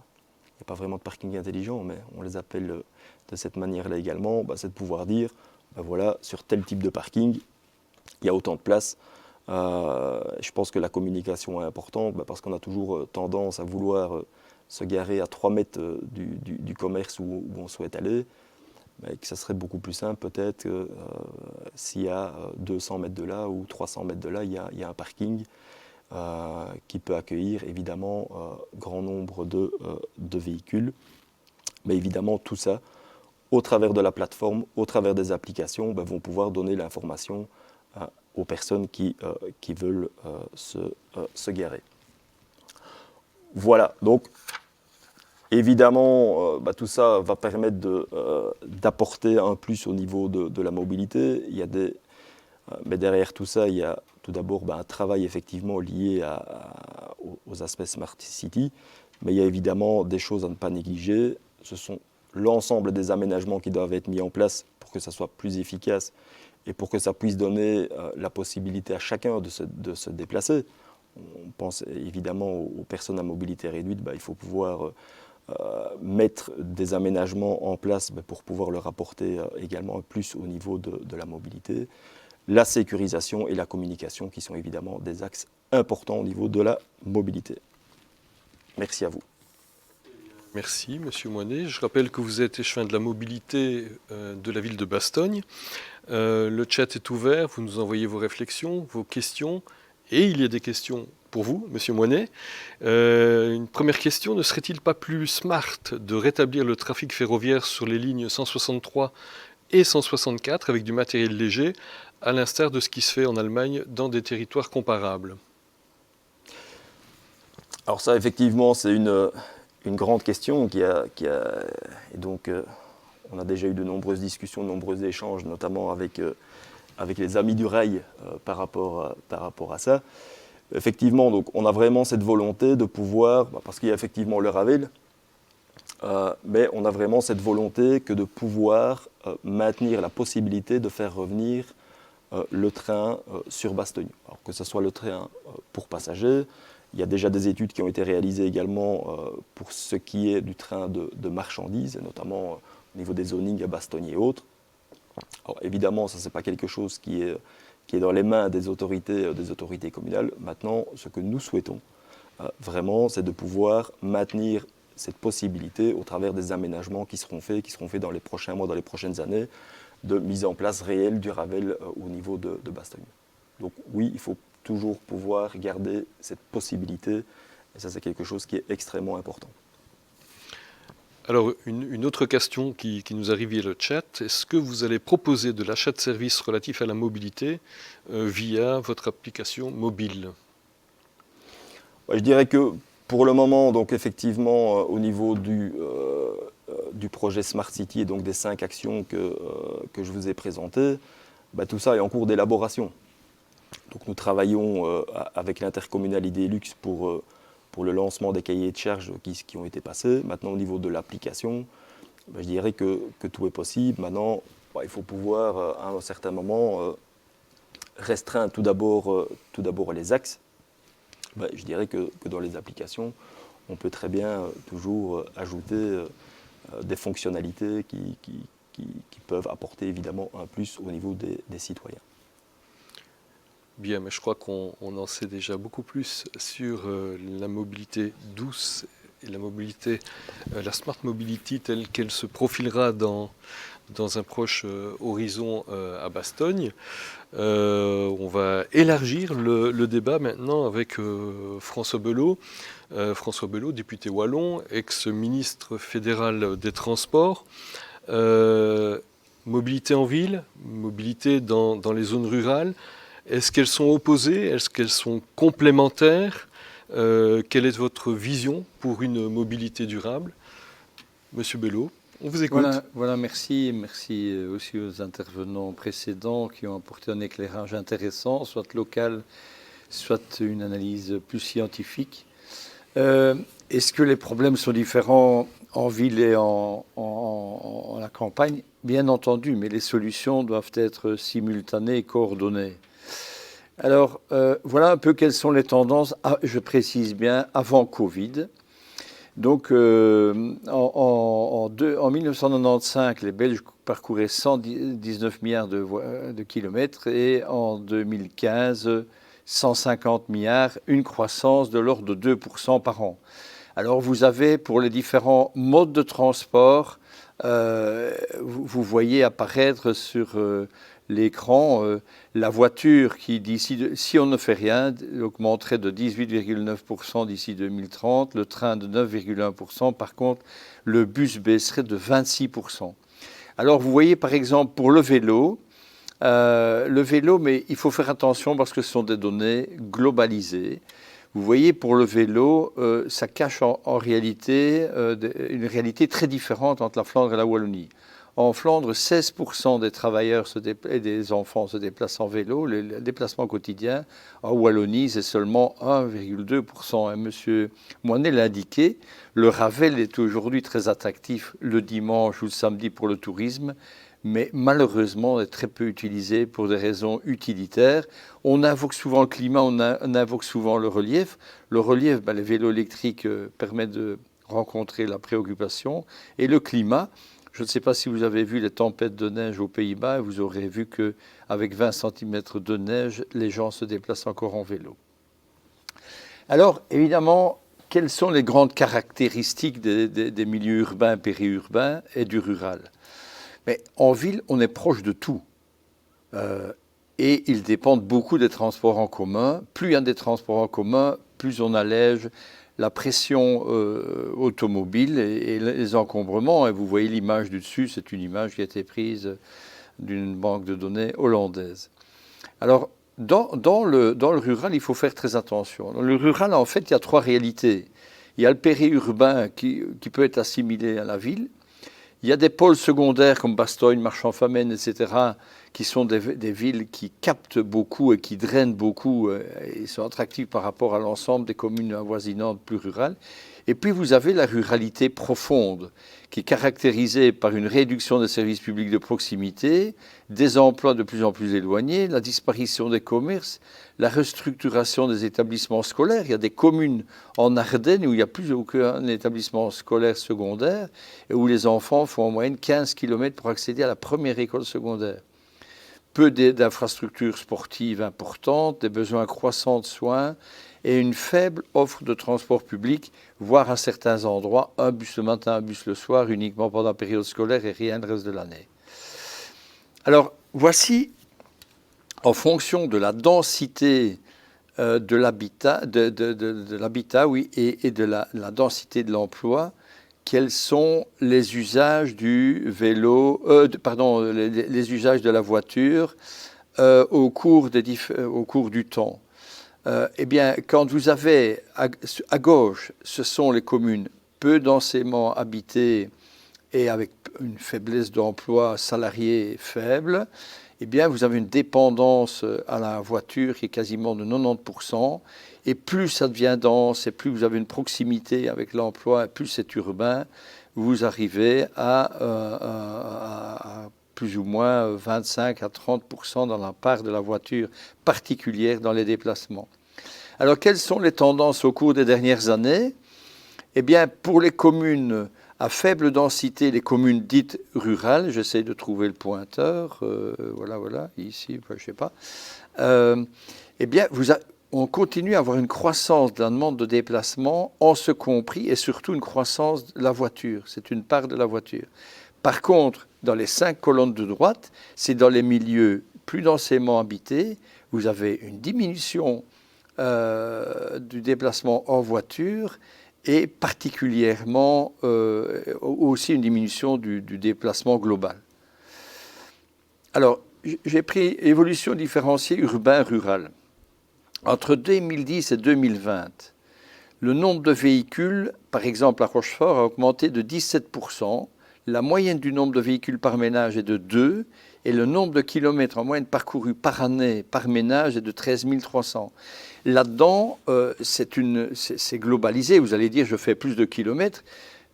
il n'y a pas vraiment de parking intelligent, mais on les appelle de cette manière-là également. C'est de pouvoir dire, voilà, sur tel type de parking, il y a autant de place. Je pense que la communication est importante parce qu'on a toujours tendance à vouloir se garer à 3 mètres du commerce où on souhaite aller. Mais que ça serait beaucoup plus simple peut-être s'il y a 200 mètres de là ou 300 mètres de là, il y a un parking qui peut accueillir évidemment grand nombre de véhicules. Mais évidemment tout ça, au travers de la plateforme, au travers des applications, vont pouvoir donner l'information aux personnes qui veulent se garer. Voilà, donc évidemment, tout ça va permettre d'apporter un plus au niveau de la mobilité. Mais derrière tout ça, il y a tout d'abord un travail effectivement lié aux aspects Smart City, mais il y a évidemment des choses à ne pas négliger. Ce sont l'ensemble des aménagements qui doivent être mis en place pour que ça soit plus efficace et pour que ça puisse donner la possibilité à chacun de se déplacer. On pense évidemment aux personnes à mobilité réduite, il faut pouvoir mettre des aménagements en place pour pouvoir leur apporter également un plus au niveau de la mobilité. La sécurisation et la communication qui sont évidemment des axes importants au niveau de la mobilité. Merci à vous. Merci, Monsieur Moinet. Je rappelle que vous êtes échevin de la mobilité de la ville de Bastogne. Le chat est ouvert, vous nous envoyez vos réflexions, vos questions, et il y a des questions pour vous, Monsieur Moinet. Une première question, ne serait-il pas plus smart de rétablir le trafic ferroviaire sur les lignes 163 et 164 avec du matériel léger, à l'instar de ce qui se fait en Allemagne dans des territoires comparables? Alors ça, effectivement, c'est une grande question et donc on a déjà eu de nombreuses discussions, de nombreux échanges, notamment avec les amis du rail par rapport à ça. Effectivement, donc, on a vraiment cette volonté de pouvoir, parce qu'il y a effectivement le Ravel, mais on a vraiment cette volonté que de pouvoir maintenir la possibilité de faire revenir le train sur Bastogne. Alors que ce soit le train pour passagers, il y a déjà des études qui ont été réalisées également pour ce qui est du train de marchandises, notamment au niveau des zonings à Bastogne et autres. Alors, évidemment, ça, ce n'est pas quelque chose qui est dans les mains des autorités communales. Maintenant, ce que nous souhaitons, vraiment, c'est de pouvoir maintenir cette possibilité au travers des aménagements qui seront faits dans les prochains mois, dans les prochaines années, de mise en place réelle du Ravel au niveau de Bastogne. Donc oui, il faut toujours pouvoir garder cette possibilité, et ça, c'est quelque chose qui est extrêmement important. Alors, une autre question qui nous arrive via le chat, est-ce que vous allez proposer de l'achat de services relatifs à la mobilité via votre application mobile? Je dirais que pour le moment, donc effectivement, au niveau du projet Smart City et donc des 5 actions que je vous ai présentées, tout ça est en cours d'élaboration. Donc nous travaillons avec l'intercommunalité Lux pour le lancement des cahiers de charges qui ont été passés. Maintenant, au niveau de l'application, je dirais que tout est possible. Maintenant, il faut pouvoir, à un certain moment, restreindre tout d'abord les axes. Je dirais que dans les applications, on peut très bien toujours ajouter des fonctionnalités qui peuvent apporter évidemment un plus au niveau des citoyens. Bien, mais je crois qu'on en sait déjà beaucoup plus sur la mobilité douce et la smart mobility telle qu'elle se profilera dans un proche horizon à Bastogne. On va élargir le débat maintenant avec François Belot. François Belot, député wallon, ex-ministre fédéral des Transports. Mobilité en ville, mobilité dans les zones rurales. Est-ce qu'elles sont opposées? Est-ce qu'elles sont complémentaires? Quelle est votre vision pour une mobilité durable? Monsieur Belot, on vous écoute. Voilà, merci. Merci aussi aux intervenants précédents qui ont apporté un éclairage intéressant, soit local, soit une analyse plus scientifique. Est-ce que les problèmes sont différents en ville et en la campagne? Bien entendu, mais les solutions doivent être simultanées et coordonnées. Alors, voilà un peu quelles sont les tendances, je précise bien, avant Covid. Donc, en 1995, les Belges parcouraient 119 milliards de kilomètres et en 2015, 150 milliards, une croissance de l'ordre de 2% par an. Alors, vous avez pour les différents modes de transport, vous voyez apparaître sur l'écran la voiture qui, si on ne fait rien, augmenterait de 18,9% d'ici 2030, le train de 9,1%. Par contre, le bus baisserait de 26%. Alors, vous voyez, par exemple, pour le vélo, Le vélo, mais il faut faire attention parce que ce sont des données globalisées. Vous voyez, pour le vélo, ça cache en réalité une réalité très différente entre la Flandre et la Wallonie. En Flandre, 16% des travailleurs et des enfants se déplacent en vélo, le déplacement quotidien. En Wallonie, c'est seulement 1,2%. Et M. Moinet l'a indiqué, le Ravel est aujourd'hui très attractif le dimanche ou le samedi pour le tourisme, mais malheureusement est très peu utilisé pour des raisons utilitaires. On invoque souvent le climat, on invoque souvent le relief. Le relief, les vélos électriques permettent de rencontrer la préoccupation. Et le climat, je ne sais pas si vous avez vu les tempêtes de neige aux Pays-Bas, vous aurez vu qu'avec 20 cm de neige, les gens se déplacent encore en vélo. Alors, évidemment, quelles sont les grandes caractéristiques des milieux urbains, périurbains et du rural ? Mais en ville, on est proche de tout. Et ils dépendent beaucoup des transports en commun. Plus il y a des transports en commun, plus on allège la pression automobile et les encombrements. Et vous voyez l'image du dessus, c'est une image qui a été prise d'une banque de données hollandaise. Alors, dans le rural, il faut faire très attention. Dans le rural, en fait, il y a trois réalités. Il y a le périurbain qui peut être assimilé à la ville. Il y a des pôles secondaires comme Bastogne, Marchand-Famenne, etc., qui sont des villes qui captent beaucoup et qui drainent beaucoup et sont attractives par rapport à l'ensemble des communes avoisinantes plus rurales. Et puis vous avez la ruralité profonde, qui est caractérisée par une réduction des services publics de proximité, des emplois de plus en plus éloignés, la disparition des commerces, la restructuration des établissements scolaires. Il y a des communes en Ardennes où il n'y a plus aucun établissement scolaire secondaire et où les enfants font en moyenne 15 km pour accéder à la première école secondaire. Peu d'infrastructures sportives importantes, des besoins croissants de soins et une faible offre de transport public, voire à certains endroits, un bus le matin, un bus le soir, uniquement pendant la période scolaire et rien le reste de l'année. Alors, voici, en fonction de la densité de l'habitat, et de la densité de l'emploi, quels sont les usages du vélo, les usages de la voiture au cours du temps. Eh bien, quand vous avez à gauche, ce sont les communes peu densément habitées et avec une faiblesse d'emploi salarié faible, eh bien, vous avez une dépendance à la voiture qui est quasiment de 90%. Et plus ça devient dense et plus vous avez une proximité avec l'emploi, et plus c'est urbain, vous arrivez à plus ou moins 25 à 30% dans la part de la voiture particulière dans les déplacements. Alors, quelles sont les tendances au cours des dernières années ? Eh bien, pour les communes à faible densité, les communes dites rurales, j'essaie de trouver le pointeur, voilà, ici, je ne sais pas, eh bien, on continue à avoir une croissance de la demande de déplacement, en ce compris, et surtout une croissance de la voiture. C'est une part de la voiture. Par contre, dans les 5 colonnes de droite, c'est dans les milieux plus densément habités, vous avez une diminution du déplacement en voiture et particulièrement aussi une diminution du déplacement global. Alors, j'ai pris évolution différenciée urbain-rural. Entre 2010 et 2020, le nombre de véhicules, par exemple à Rochefort, a augmenté de 17%. La moyenne du nombre de véhicules par ménage est de 2 et le nombre de kilomètres en moyenne parcourus par année par ménage est de 13 300. Là-dedans, c'est globalisé. Vous allez dire, je fais plus de kilomètres.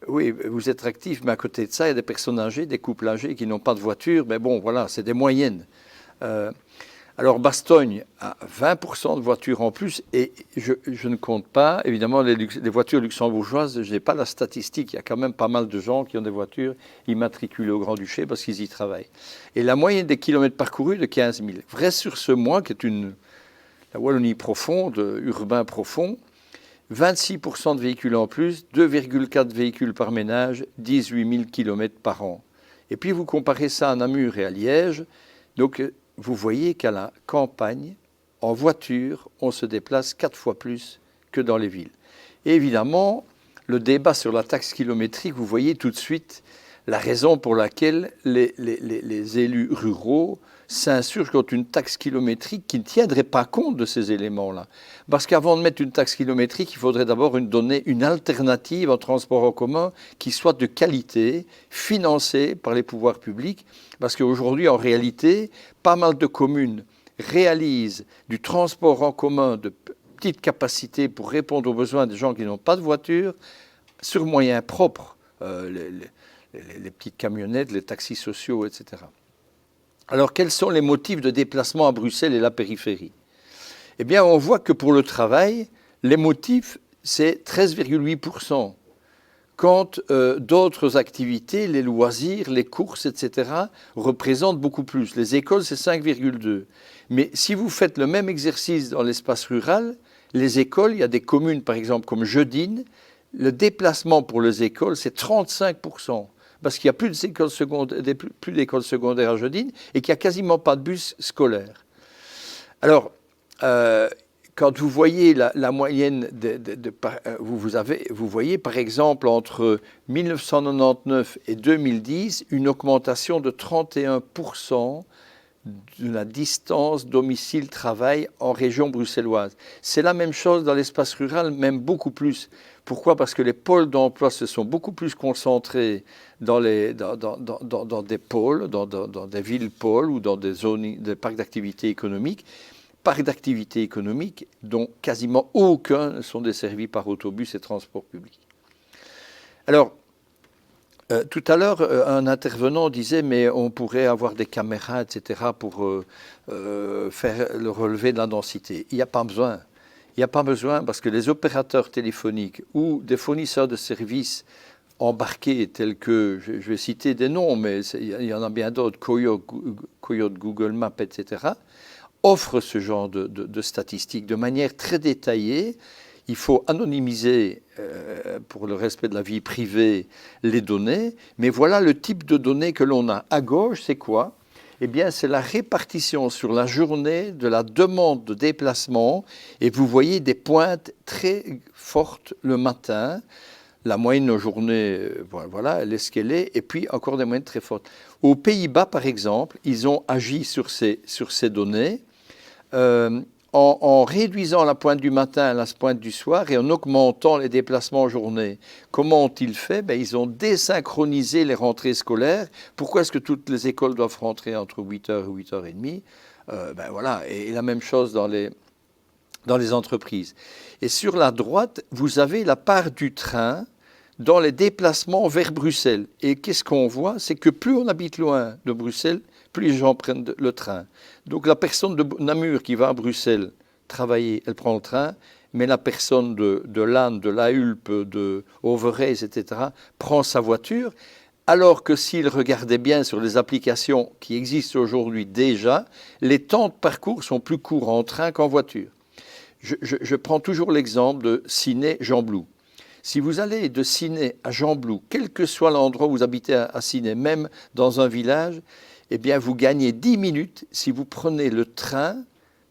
Oui, vous êtes actif, mais à côté de ça, il y a des personnes âgées, des couples âgés qui n'ont pas de voiture. Mais bon, voilà, c'est des moyennes. Alors, Bastogne a 20% de voitures en plus, et je ne compte pas, évidemment, les voitures luxembourgeoises, je n'ai pas la statistique, il y a quand même pas mal de gens qui ont des voitures immatriculées au Grand-Duché parce qu'ils y travaillent. Et la moyenne des kilomètres parcourus de 15 000. Vrai sur ce mois, qui est la Wallonie profonde, urbain profond, 26% de véhicules en plus, 2,4 véhicules par ménage, 18 000 km par an. Et puis vous comparez ça à Namur et à Liège, donc vous voyez qu'à la campagne, en voiture, on se déplace 4 fois plus que dans les villes. Et évidemment, le débat sur la taxe kilométrique, vous voyez tout de suite la raison pour laquelle les élus ruraux s'insurgent contre une taxe kilométrique qui ne tiendrait pas compte de ces éléments-là. Parce qu'avant de mettre une taxe kilométrique, il faudrait d'abord donner une alternative en transport en commun qui soit de qualité, financée par les pouvoirs publics. Parce qu'aujourd'hui, en réalité, pas mal de communes réalisent du transport en commun de petite capacité pour répondre aux besoins des gens qui n'ont pas de voiture sur moyens propres, les petites camionnettes, les taxis sociaux, etc. Alors, quels sont les motifs de déplacement à Bruxelles et la périphérie? Eh bien, on voit que pour le travail, les motifs, c'est 13,8%. Quand d'autres activités, les loisirs, les courses, etc., représentent beaucoup plus. Les écoles, c'est 5,2%. Mais si vous faites le même exercice dans l'espace rural, les écoles, il y a des communes, par exemple, comme Jeudine, le déplacement pour les écoles, c'est 35%. Parce qu'il n'y a plus d'écoles secondaires à Jeudine et qu'il n'y a quasiment pas de bus scolaire. Alors, quand vous voyez la moyenne, vous voyez par exemple entre 1999 et 2010 une augmentation de 31% de la distance domicile-travail en région bruxelloise. C'est la même chose dans l'espace rural, même beaucoup plus. Pourquoi? Parce que les pôles d'emploi se sont beaucoup plus concentrés dans des pôles, dans des villes-pôles ou dans des parcs d'activités économiques. Parcs d'activités économiques dont quasiment aucun ne sont desservis par autobus et transport public. Alors, tout à l'heure, un intervenant disait mais on pourrait avoir des caméras, etc. pour faire le relevé de la densité. Il n'y a pas besoin. Il n'y a pas besoin parce que les opérateurs téléphoniques ou des fournisseurs de services embarqués tels que, je vais citer des noms, mais il y en a bien d'autres, Coyote, Google Maps, etc., offrent ce genre de statistiques de manière très détaillée. Il faut anonymiser, pour le respect de la vie privée, les données. Mais voilà le type de données que l'on a. À gauche, c'est quoi? Eh bien, c'est la répartition sur la journée de la demande de déplacement. Et vous voyez des pointes très fortes le matin. La moyenne de journée, voilà, elle est ce qu'elle est. Et puis, encore des moyennes très fortes. Aux Pays-Bas, par exemple, ils ont agi sur ces données. En réduisant la pointe du matin à la pointe du soir et en augmentant les déplacements en journée. Comment ont-ils fait? Ils ont désynchronisé les rentrées scolaires. Pourquoi est-ce que toutes les écoles doivent rentrer entre 8h et 8h30? Voilà. Et la même chose dans les entreprises. Et sur la droite, vous avez la part du train dans les déplacements vers Bruxelles. Et qu'est-ce qu'on voit? C'est que plus on habite loin de Bruxelles, plus les gens prennent le train. Donc la personne de Namur qui va à Bruxelles travailler, elle prend le train, mais la personne de Lannes, de La Hulpe, de Overijse, etc., prend sa voiture, alors que s'il regardait bien sur les applications qui existent aujourd'hui déjà, les temps de parcours sont plus courts en train qu'en voiture. Je prends toujours l'exemple de Ciney-Gembloux. Si vous allez de Ciney à Gembloux, quel que soit l'endroit où vous habitez à Ciney, même dans un village, eh bien, vous gagnez 10 minutes si vous prenez le train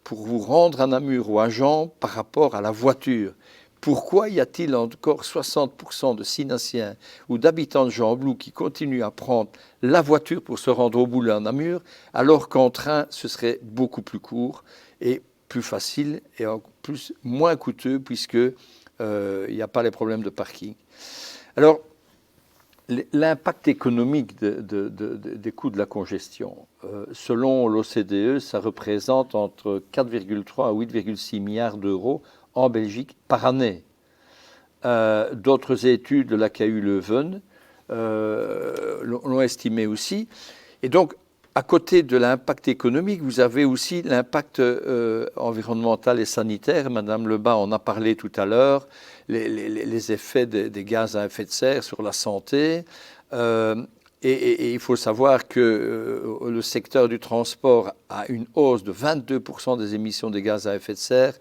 pour vous rendre à Namur ou à Gand par rapport à la voiture. Pourquoi y a-t-il encore 60% de Cinassiens ou d'habitants de Gembloux qui continuent à prendre la voiture pour se rendre au boulot à Namur, alors qu'en train, ce serait beaucoup plus court et plus facile et moins coûteux puisqu'il n'y a pas les problèmes de parking. Alors, l'impact économique des coûts de la congestion, selon l'OCDE, ça représente entre 4,3 à 8,6 milliards d'euros en Belgique par année. D'autres études de la KU Leuven l'ont estimé aussi. Et donc, à côté de l'impact économique, vous avez aussi l'impact environnemental et sanitaire. Madame Lebas en a parlé tout à l'heure, les effets des gaz à effet de serre sur la santé. Et il faut savoir que le secteur du transport a une hausse de 22% des émissions de gaz à effet de serre,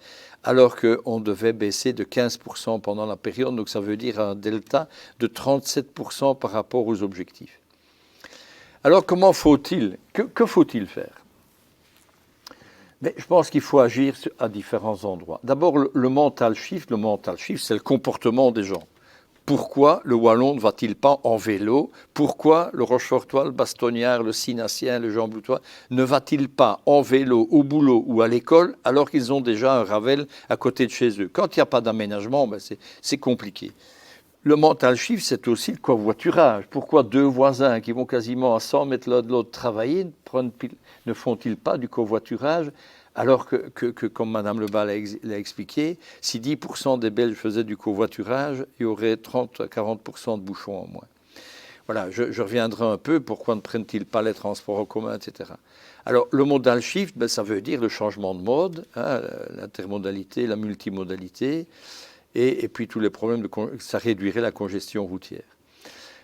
alors qu'on devait baisser de 15% pendant la période. Donc ça veut dire un delta de 37% par rapport aux objectifs. Alors, comment faut-il? Que faut-il faire? Mais je pense qu'il faut agir à différents endroits. D'abord, le mental shift, c'est le comportement des gens. Pourquoi le Wallon ne va-t-il pas en vélo? Pourquoi le Rochefortois, le Bastognard, le Sinassien, le Jean-Bloutois ne va-t-il pas en vélo au boulot ou à l'école alors qu'ils ont déjà un Ravel à côté de chez eux? Quand il n'y a pas d'aménagement, ben c'est compliqué. Le mental shift, c'est aussi le covoiturage. Pourquoi deux voisins qui vont quasiment à 100 mètres l'un de l'autre travailler ne font-ils pas du covoiturage? Alors que, comme Mme Lebas l'a expliqué, si 10% des Belges faisaient du covoiturage, il y aurait 30 à 40% de bouchons en moins. Voilà, je reviendrai un peu, pourquoi ne prennent-ils pas les transports en commun, etc. Alors, le modal shift, ben, ça veut dire le changement de mode, hein, l'intermodalité, la multimodalité, et puis tous les problèmes, ça réduirait la congestion routière.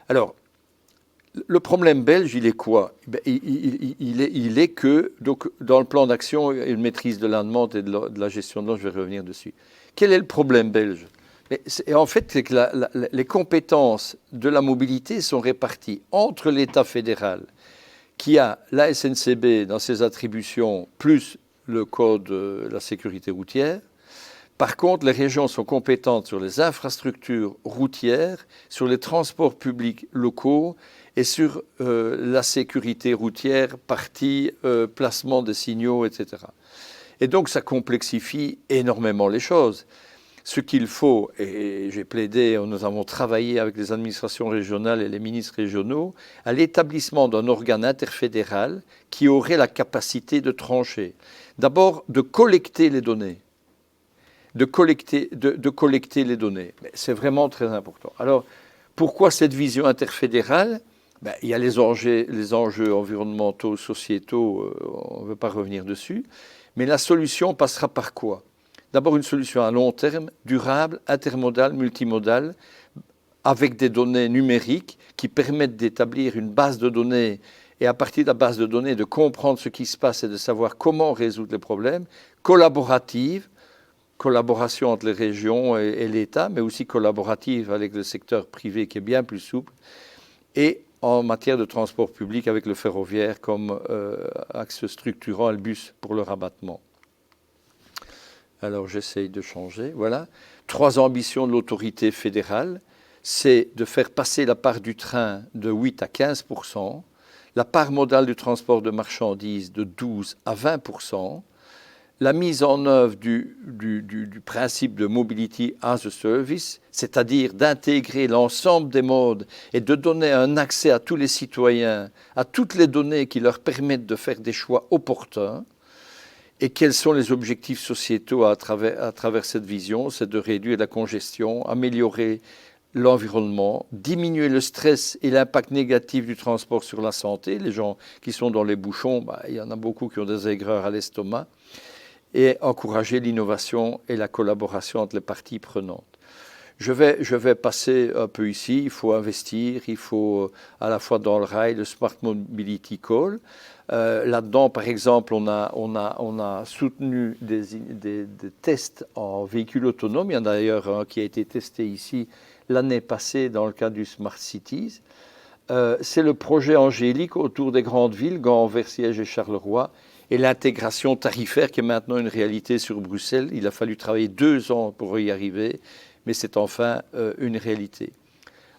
Alors, le problème belge, il est quoi? Il est que, donc, dans le plan d'action, il y a une maîtrise de la demande et de la gestion de l'eau, je vais revenir dessus. Quel est le problème belge? En fait, c'est que les compétences de la mobilité sont réparties entre l'État fédéral, qui a la SNCB dans ses attributions, plus le code de la sécurité routière. Par contre, les régions sont compétentes sur les infrastructures routières, sur les transports publics locaux et sur la sécurité routière, partie, placement des signaux, etc. Et donc, ça complexifie énormément les choses. Ce qu'il faut, et j'ai plaidé, nous avons travaillé avec les administrations régionales et les ministres régionaux, à l'établissement d'un organe interfédéral qui aurait la capacité de trancher. D'abord, de collecter les données. De collecter les données. C'est vraiment très important. Alors, pourquoi cette vision interfédérale? Il y a les enjeux environnementaux, sociétaux, on ne veut pas revenir dessus, mais la solution passera par quoi? D'abord une solution à long terme, durable, intermodale, multimodale, avec des données numériques qui permettent d'établir une base de données et à partir de la base de données de comprendre ce qui se passe et de savoir comment résoudre les problèmes, collaborative, collaboration entre les régions et l'État, mais aussi collaborative avec le secteur privé qui est bien plus souple, et en matière de transport public avec le ferroviaire comme axe structurant et le bus pour le rabattement. Alors j'essaye de changer, voilà. 3 ambitions de l'autorité fédérale, c'est de faire passer la part du train de 8 à 15%, la part modale du transport de marchandises de 12 à 20%, la mise en œuvre du principe de Mobility as a Service, c'est-à-dire d'intégrer l'ensemble des modes et de donner un accès à tous les citoyens, à toutes les données qui leur permettent de faire des choix opportuns. Et quels sont les objectifs sociétaux à travers cette vision? C'est de réduire la congestion, améliorer l'environnement, diminuer le stress et l'impact négatif du transport sur la santé. Les gens qui sont dans les bouchons, il y en a beaucoup qui ont des aigreurs à l'estomac. Et encourager l'innovation et la collaboration entre les parties prenantes. Je vais passer un peu ici, il faut investir, il faut à la fois dans le rail, le Smart Mobility Call. Là-dedans, par exemple, on a soutenu des tests en véhicules autonomes. Il y en a d'ailleurs un qui a été testé ici l'année passée dans le cadre du Smart Cities. C'est le projet Angélique autour des grandes villes, Gand, Anvers-Siège et Charleroi, et l'intégration tarifaire qui est maintenant une réalité sur Bruxelles. Il a fallu travailler 2 ans pour y arriver, mais c'est enfin une réalité.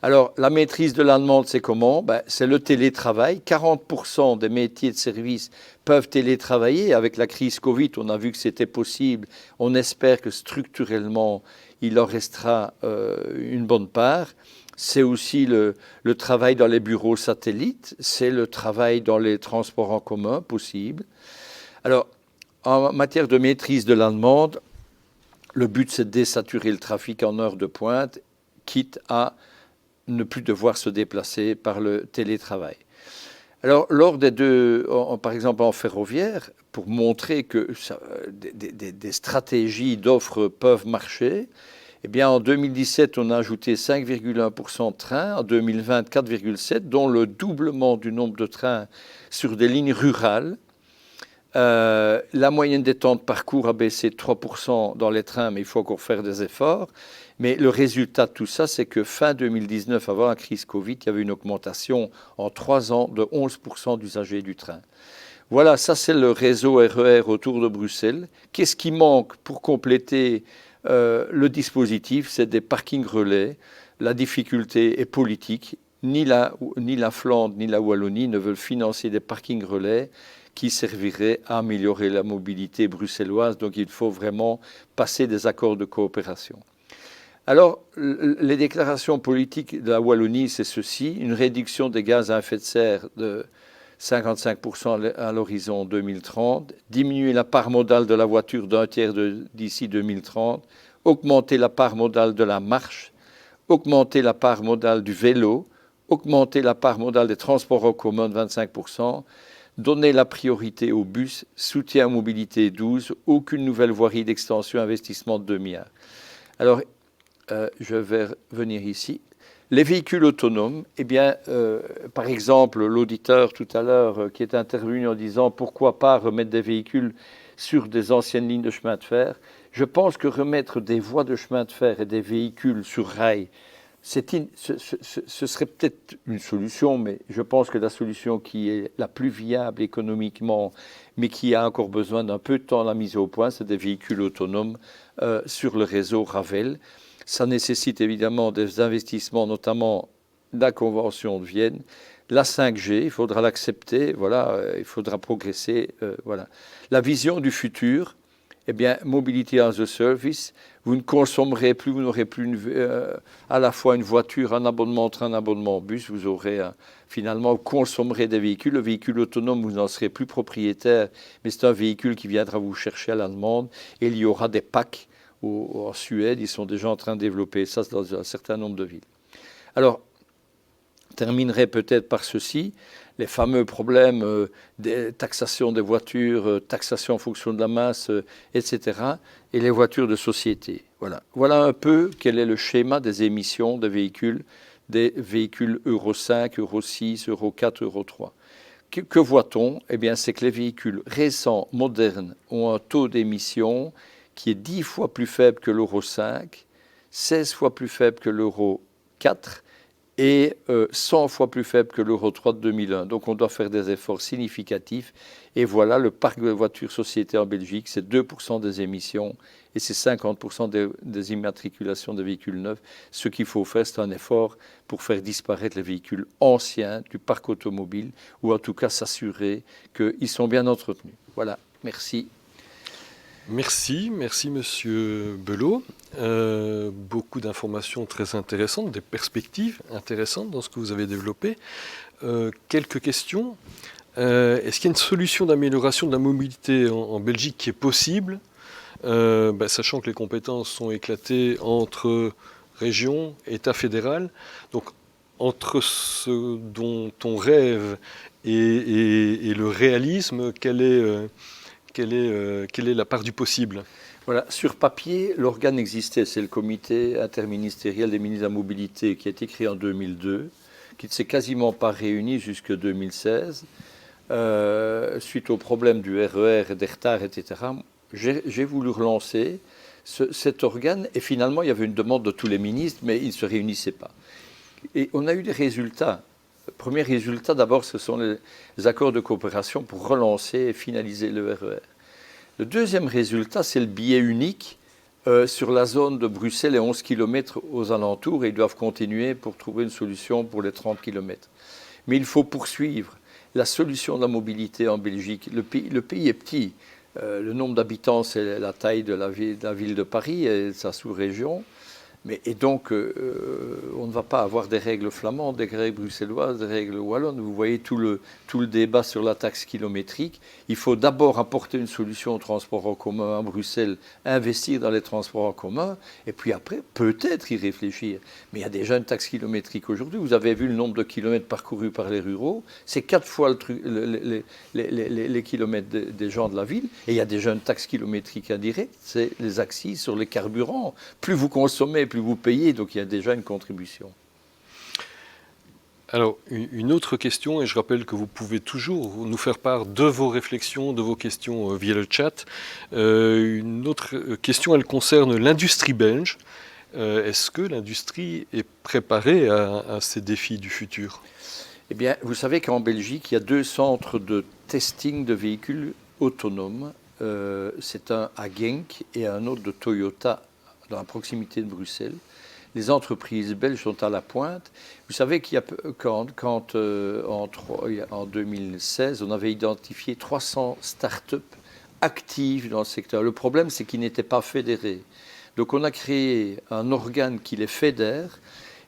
Alors, la maîtrise de la demande, c'est comment? C'est le télétravail. 40% des métiers de service peuvent télétravailler. Avec la crise Covid, on a vu que c'était possible. On espère que structurellement, il en restera une bonne part. C'est aussi le travail dans les bureaux satellites. C'est le travail dans les transports en commun possible. Alors, en matière de maîtrise de la demande, le but, c'est de désaturer le trafic en heure de pointe, quitte à ne plus devoir se déplacer par le télétravail. Alors, lors des deux, par exemple en ferroviaire, pour montrer que des stratégies d'offres peuvent marcher, eh bien, en 2017, on a ajouté 5,1% de trains, en 2020, 4,7%, dont le doublement du nombre de trains sur des lignes rurales. La moyenne des temps de parcours a baissé de 3% dans les trains, mais il faut encore faire des efforts. Mais le résultat de tout ça, c'est que fin 2019, avant la crise Covid, il y avait une augmentation en 3 ans de 11% d'usagers du train. Voilà, ça c'est le réseau RER autour de Bruxelles. Qu'est-ce qui manque pour compléter Le dispositif, c'est des parkings relais. La difficulté est politique. Ni la Flandre ni la Wallonie ne veulent financer des parkings relais qui serviraient à améliorer la mobilité bruxelloise. Donc il faut vraiment passer des accords de coopération. Alors, les déclarations politiques de la Wallonie, c'est ceci: une réduction des gaz à effet de serre de 55% à l'horizon 2030, diminuer la part modale de la voiture d'un tiers d'ici 2030, augmenter la part modale de la marche, augmenter la part modale du vélo, augmenter la part modale des transports en commun de 25%, donner la priorité aux bus, soutien à mobilité 12, aucune nouvelle voirie d'extension, investissement de 2 milliards. Alors, je vais revenir ici. Les véhicules autonomes, eh bien, par exemple, l'auditeur tout à l'heure qui est intervenu en disant pourquoi pas remettre des véhicules sur des anciennes lignes de chemin de fer. Je pense que remettre des voies de chemin de fer et des véhicules sur rail, ce serait peut-être une solution, mais je pense que la solution qui est la plus viable économiquement, mais qui a encore besoin d'un peu de temps à la mise au point, c'est des véhicules autonomes sur le réseau Ravel. Ça nécessite évidemment des investissements, notamment la Convention de Vienne. La 5G, il faudra l'accepter, voilà, il faudra progresser. Voilà. La vision du futur, eh bien, Mobility as a Service, vous ne consommerez plus, vous n'aurez plus à la fois une voiture, un abonnement train, un abonnement bus, vous aurez finalement, vous consommerez des véhicules. Le véhicule autonome, vous n'en serez plus propriétaire, mais c'est un véhicule qui viendra vous chercher à la demande, et il y aura des packs. En Suède, ils sont déjà en train de développer ça dans un certain nombre de villes. Alors, je terminerai peut-être par ceci, les fameux problèmes de taxation des voitures, taxation en fonction de la masse, etc., et les voitures de société. Voilà un peu quel est le schéma des émissions des véhicules Euro 5, Euro 6, Euro 4, Euro 3. Que voit-on? Eh bien, c'est que les véhicules récents, modernes, ont un taux d'émission qui est 10 fois plus faible que l'Euro 5, 16 fois plus faible que l'Euro 4 et 100 fois plus faible que l'Euro 3 de 2001. Donc on doit faire des efforts significatifs. Et voilà, le parc de voitures société en Belgique, c'est 2% des émissions et c'est 50% des immatriculations des véhicules neufs. Ce qu'il faut faire, c'est un effort pour faire disparaître les véhicules anciens du parc automobile, ou en tout cas s'assurer qu'ils sont bien entretenus. Voilà, merci. Merci Monsieur Belot. Beaucoup d'informations très intéressantes, des perspectives intéressantes dans ce que vous avez développé. Quelques questions. Est-ce qu'il y a une solution d'amélioration de la mobilité en Belgique qui est possible, sachant que les compétences sont éclatées entre région, État fédéral, donc entre ce dont on rêve et le réalisme, quelle est la part du possible? Voilà, sur papier, l'organe existait, c'est le comité interministériel des ministres de la mobilité qui a été créé en 2002, qui ne s'est quasiment pas réuni jusque 2016, suite au problème du RER et des retards, etc. J'ai voulu relancer cet organe et finalement il y avait une demande de tous les ministres, mais ils ne se réunissaient pas. Et on a eu des résultats. Le premier résultat, d'abord, ce sont les accords de coopération pour relancer et finaliser le RER. Le deuxième résultat, c'est le billet unique sur la zone de Bruxelles et 11 km aux alentours, et ils doivent continuer pour trouver une solution pour les 30 km. Mais il faut poursuivre. La solution de la mobilité en Belgique, le pays est petit. Le nombre d'habitants, c'est la taille de la ville de Paris et de sa sous-région. Et donc, on ne va pas avoir des règles flamandes, des règles bruxelloises, des règles wallonnes. Vous voyez tout le débat sur la taxe kilométrique. Il faut d'abord apporter une solution au transport en commun à Bruxelles, investir dans les transports en commun, et puis après, peut-être y réfléchir. Mais il y a déjà une taxe kilométrique aujourd'hui. Vous avez vu le nombre de kilomètres parcourus par les ruraux. C'est 4 fois les kilomètres des gens de la ville. Et il y a déjà une taxe kilométrique indirecte. C'est les accises sur les carburants. Plus vous consommez, plus vous payez, donc il y a déjà une contribution. Alors, une autre question, et je rappelle que vous pouvez toujours nous faire part de vos réflexions, de vos questions via le chat. Une autre question, elle concerne l'industrie belge. Est-ce que l'industrie est préparée à ces défis du futur? Eh bien, vous savez qu'en Belgique, il y a 2 centres de testing de véhicules autonomes. C'est un à Genk et un autre de Toyota dans la proximité de Bruxelles. Les entreprises belges sont à la pointe. Vous savez en 2016, on avait identifié 300 start-up actives dans le secteur. Le problème, c'est qu'ils n'étaient pas fédérés. Donc on a créé un organe qui les fédère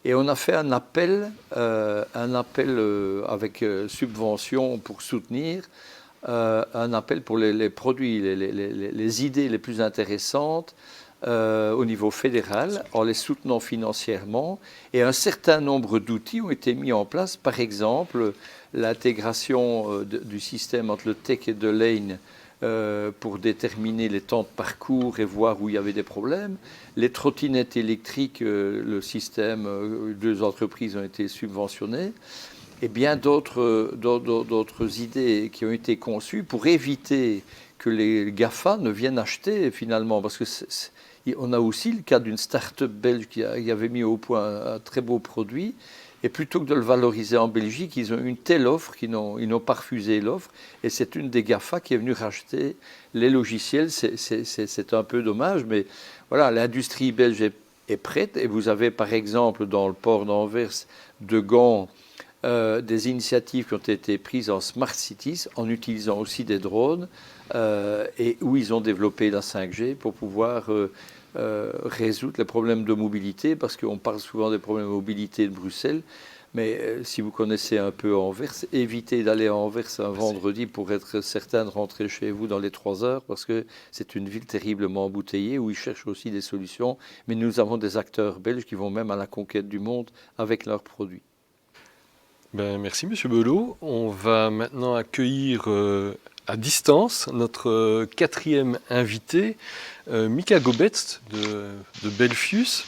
et on a fait un appel avec subvention pour soutenir, un appel pour les produits, les idées les plus intéressantes au niveau fédéral, en les soutenant financièrement. Et un certain nombre d'outils ont été mis en place, par exemple l'intégration du système entre le TEC et de Lane pour déterminer les temps de parcours et voir où il y avait des problèmes. Les trottinettes électriques, le système, 2 entreprises ont été subventionnées. Et bien d'autres idées qui ont été conçues pour éviter que les GAFA ne viennent acheter finalement. Parce que on a aussi le cas d'une start-up belge qui avait mis au point un très beau produit. Et plutôt que de le valoriser en Belgique, ils ont une telle offre qu'ils n'ont pas refusé l'offre. Et c'est une des GAFA qui est venue racheter les logiciels. C'est un peu dommage, mais voilà, l'industrie belge est prête. Et vous avez par exemple dans le port d'Anvers, de Gand, des initiatives qui ont été prises en Smart Cities en utilisant aussi des drones et où ils ont développé la 5G pour pouvoir résoudre les problèmes de mobilité, parce qu'on parle souvent des problèmes de mobilité de Bruxelles, mais si vous connaissez un peu Anvers, évitez d'aller à Anvers un vendredi pour être certain de rentrer chez vous dans les 3 heures, parce que c'est une ville terriblement embouteillée où ils cherchent aussi des solutions, mais nous avons des acteurs belges qui vont même à la conquête du monde avec leurs produits. Merci Monsieur Belot. On va maintenant accueillir à distance notre 4e invité, Mika Gobetz de Belfius.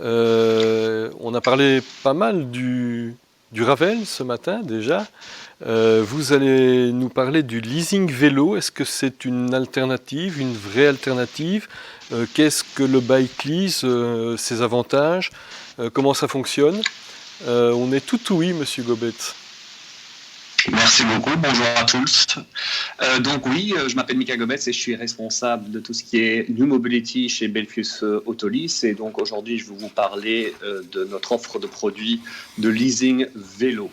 On a parlé pas mal du Ravel ce matin déjà. Vous allez nous parler du leasing vélo. Est-ce que c'est une alternative, une vraie alternative? Qu'est-ce que le bike lease, ses avantages? Comment ça fonctionne? On est tout oui, Monsieur Gobetz. Merci beaucoup, bonjour à tous. Donc oui, je m'appelle Mika Gobetz et je suis responsable de tout ce qui est New Mobility chez Belfius Autolease. Et donc aujourd'hui, je vais vous parler de notre offre de produits de leasing vélo.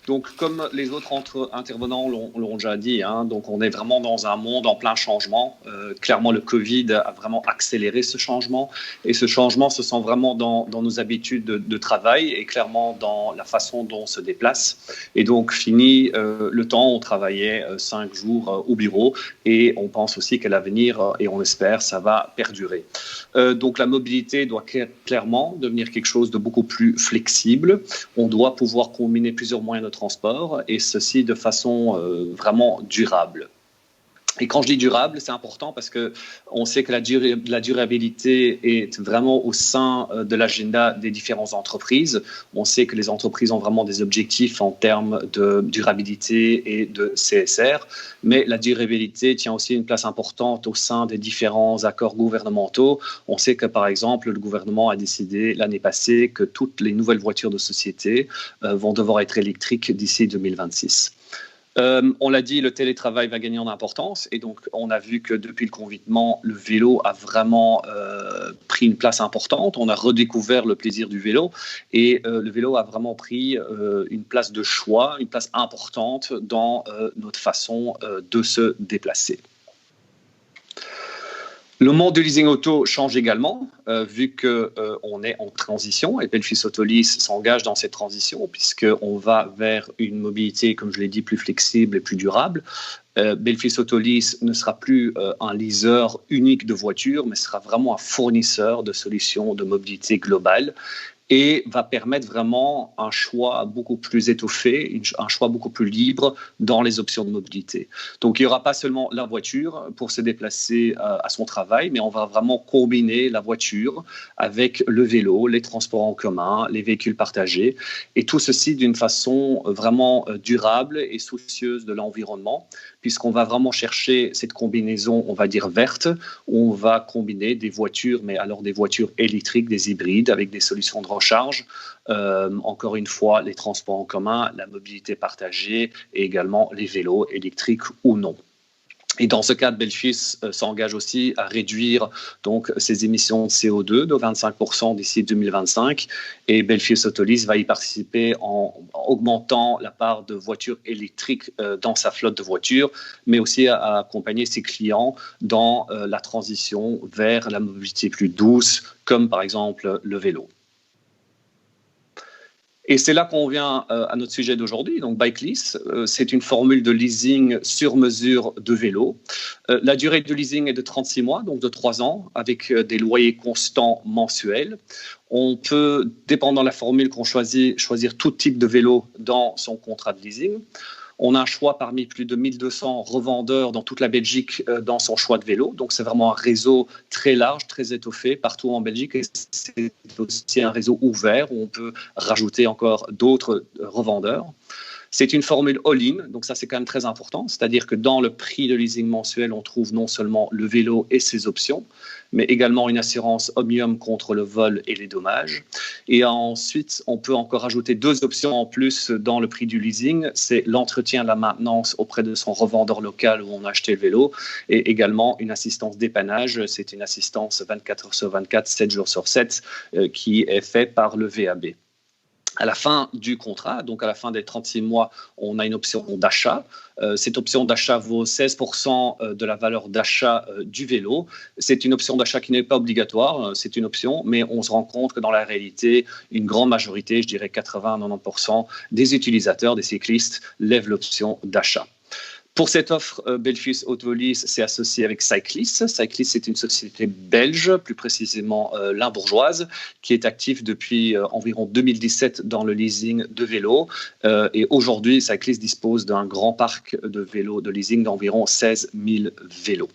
Donc, comme les autres intervenants l'ont déjà dit, donc on est vraiment dans un monde en plein changement. Clairement, le Covid a vraiment accéléré ce changement. Et ce changement se sent vraiment dans nos habitudes de travail et clairement dans la façon dont on se déplace. Et donc, fini le temps où on travaillait 5 jours au bureau. Et on pense aussi qu'à l'avenir, et on espère, ça va perdurer. Donc, la mobilité doit clairement devenir quelque chose de beaucoup plus flexible. On doit pouvoir combiner plusieurs moyens de transport et ceci de façon vraiment durable. Et quand je dis durable, c'est important parce qu'on sait que la durabilité est vraiment au sein de l'agenda des différentes entreprises. On sait que les entreprises ont vraiment des objectifs en termes de durabilité et de CSR, mais la durabilité tient aussi une place importante au sein des différents accords gouvernementaux. On sait que, par exemple, le gouvernement a décidé l'année passée que toutes les nouvelles voitures de société vont devoir être électriques d'ici 2026. On l'a dit, le télétravail va gagner en importance et donc on a vu que depuis le confinement, le vélo a vraiment pris une place importante. On a redécouvert le plaisir du vélo et le vélo a vraiment pris une place de choix, une place importante dans notre façon de se déplacer. Le monde du leasing auto change également, vu qu'on est en transition et Belfius Autolease s'engage dans cette transition puisqu'on va vers une mobilité, comme je l'ai dit, plus flexible et plus durable. Belfius Autolease ne sera plus un leaseur unique de voitures, mais sera vraiment un fournisseur de solutions de mobilité globale et va permettre vraiment un choix beaucoup plus étoffé, un choix beaucoup plus libre dans les options de mobilité. Donc, il n'y aura pas seulement la voiture pour se déplacer à son travail, mais on va vraiment combiner la voiture avec le vélo, les transports en commun, les véhicules partagés, et tout ceci d'une façon vraiment durable et soucieuse de l'environnement, puisqu'on va vraiment chercher cette combinaison, on va dire verte, où on va combiner des voitures, mais alors des voitures électriques, des hybrides, avec des solutions de recharge, encore une fois, les transports en commun, la mobilité partagée et également les vélos électriques ou non. Et dans ce cadre, Belfius s'engage aussi à réduire donc ses émissions de CO2 de 25% d'ici 2025. Et Belfius Autolease va y participer en augmentant la part de voitures électriques dans sa flotte de voitures, mais aussi à accompagner ses clients dans la transition vers la mobilité plus douce, comme par exemple le vélo. Et c'est là qu'on vient à notre sujet d'aujourd'hui. Donc, Bike Lease, c'est une formule de leasing sur mesure de vélo. La durée de leasing est de 36 mois, donc de 3 ans, avec des loyers constants mensuels. On peut, dépendant de la formule qu'on choisit, choisir tout type de vélo dans son contrat de leasing. On a un choix parmi plus de 1200 revendeurs dans toute la Belgique dans son choix de vélo. Donc, c'est vraiment un réseau très large, très étoffé partout en Belgique. Et c'est aussi un réseau ouvert où on peut rajouter encore d'autres revendeurs. C'est une formule all-in, donc ça c'est quand même très important, c'est-à-dire que dans le prix de leasing mensuel, on trouve non seulement le vélo et ses options, mais également une assurance Omnium contre le vol et les dommages. Et ensuite, on peut encore ajouter 2 options en plus dans le prix du leasing, c'est l'entretien, la maintenance auprès de son revendeur local où on a acheté le vélo, et également une assistance dépannage, c'est une assistance 24 heures sur 24, 7 jours sur 7, qui est faite par le VAB. À la fin du contrat, donc à la fin des 36 mois, on a une option d'achat. Cette option d'achat vaut 16% de la valeur d'achat du vélo. C'est une option d'achat qui n'est pas obligatoire, c'est une option, mais on se rend compte que dans la réalité, une grande majorité, je dirais 80-90% des utilisateurs, des cyclistes, lèvent l'option d'achat. Pour cette offre, Belfius Autolease s'est associé avec Cyclis. Cyclis, c'est une société belge, plus précisément limbourgeoise, qui est active depuis environ 2017 dans le leasing de vélos. Et aujourd'hui, Cyclis dispose d'un grand parc de vélos de leasing d'environ 16 000 vélos.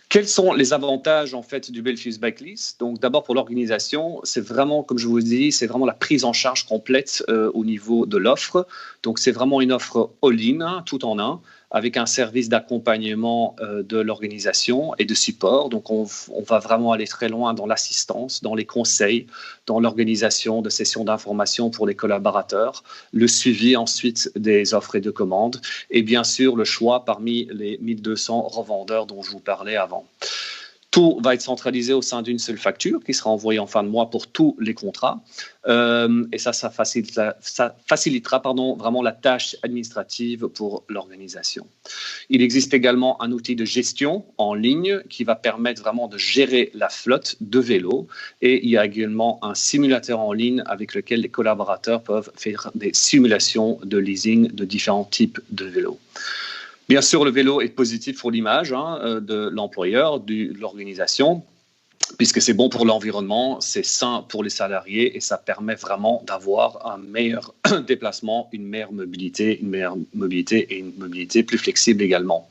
Quels sont les avantages en fait du Belfius Bike Lease? Donc d'abord pour l'organisation, c'est vraiment, comme je vous dis, c'est vraiment la prise en charge complète au niveau de l'offre. Donc c'est vraiment une offre all-in, tout en un, avec un service d'accompagnement de l'organisation et de support. Donc on va vraiment aller très loin dans l'assistance, dans les conseils, dans l'organisation de sessions d'information pour les collaborateurs, le suivi ensuite des offres et de commandes, et bien sûr le choix parmi les 1200 revendeurs dont je vous parlais avant. Tout va être centralisé au sein d'une seule facture qui sera envoyée en fin de mois pour tous les contrats. Et ça facilitera vraiment la tâche administrative pour l'organisation. Il existe également un outil de gestion en ligne qui va permettre vraiment de gérer la flotte de vélos. Et il y a également un simulateur en ligne avec lequel les collaborateurs peuvent faire des simulations de leasing de différents types de vélos. Bien sûr, le vélo est positif pour l'image de l'employeur, de l'organisation, puisque c'est bon pour l'environnement, c'est sain pour les salariés et ça permet vraiment d'avoir un meilleur déplacement, une meilleure mobilité et une mobilité plus flexible également.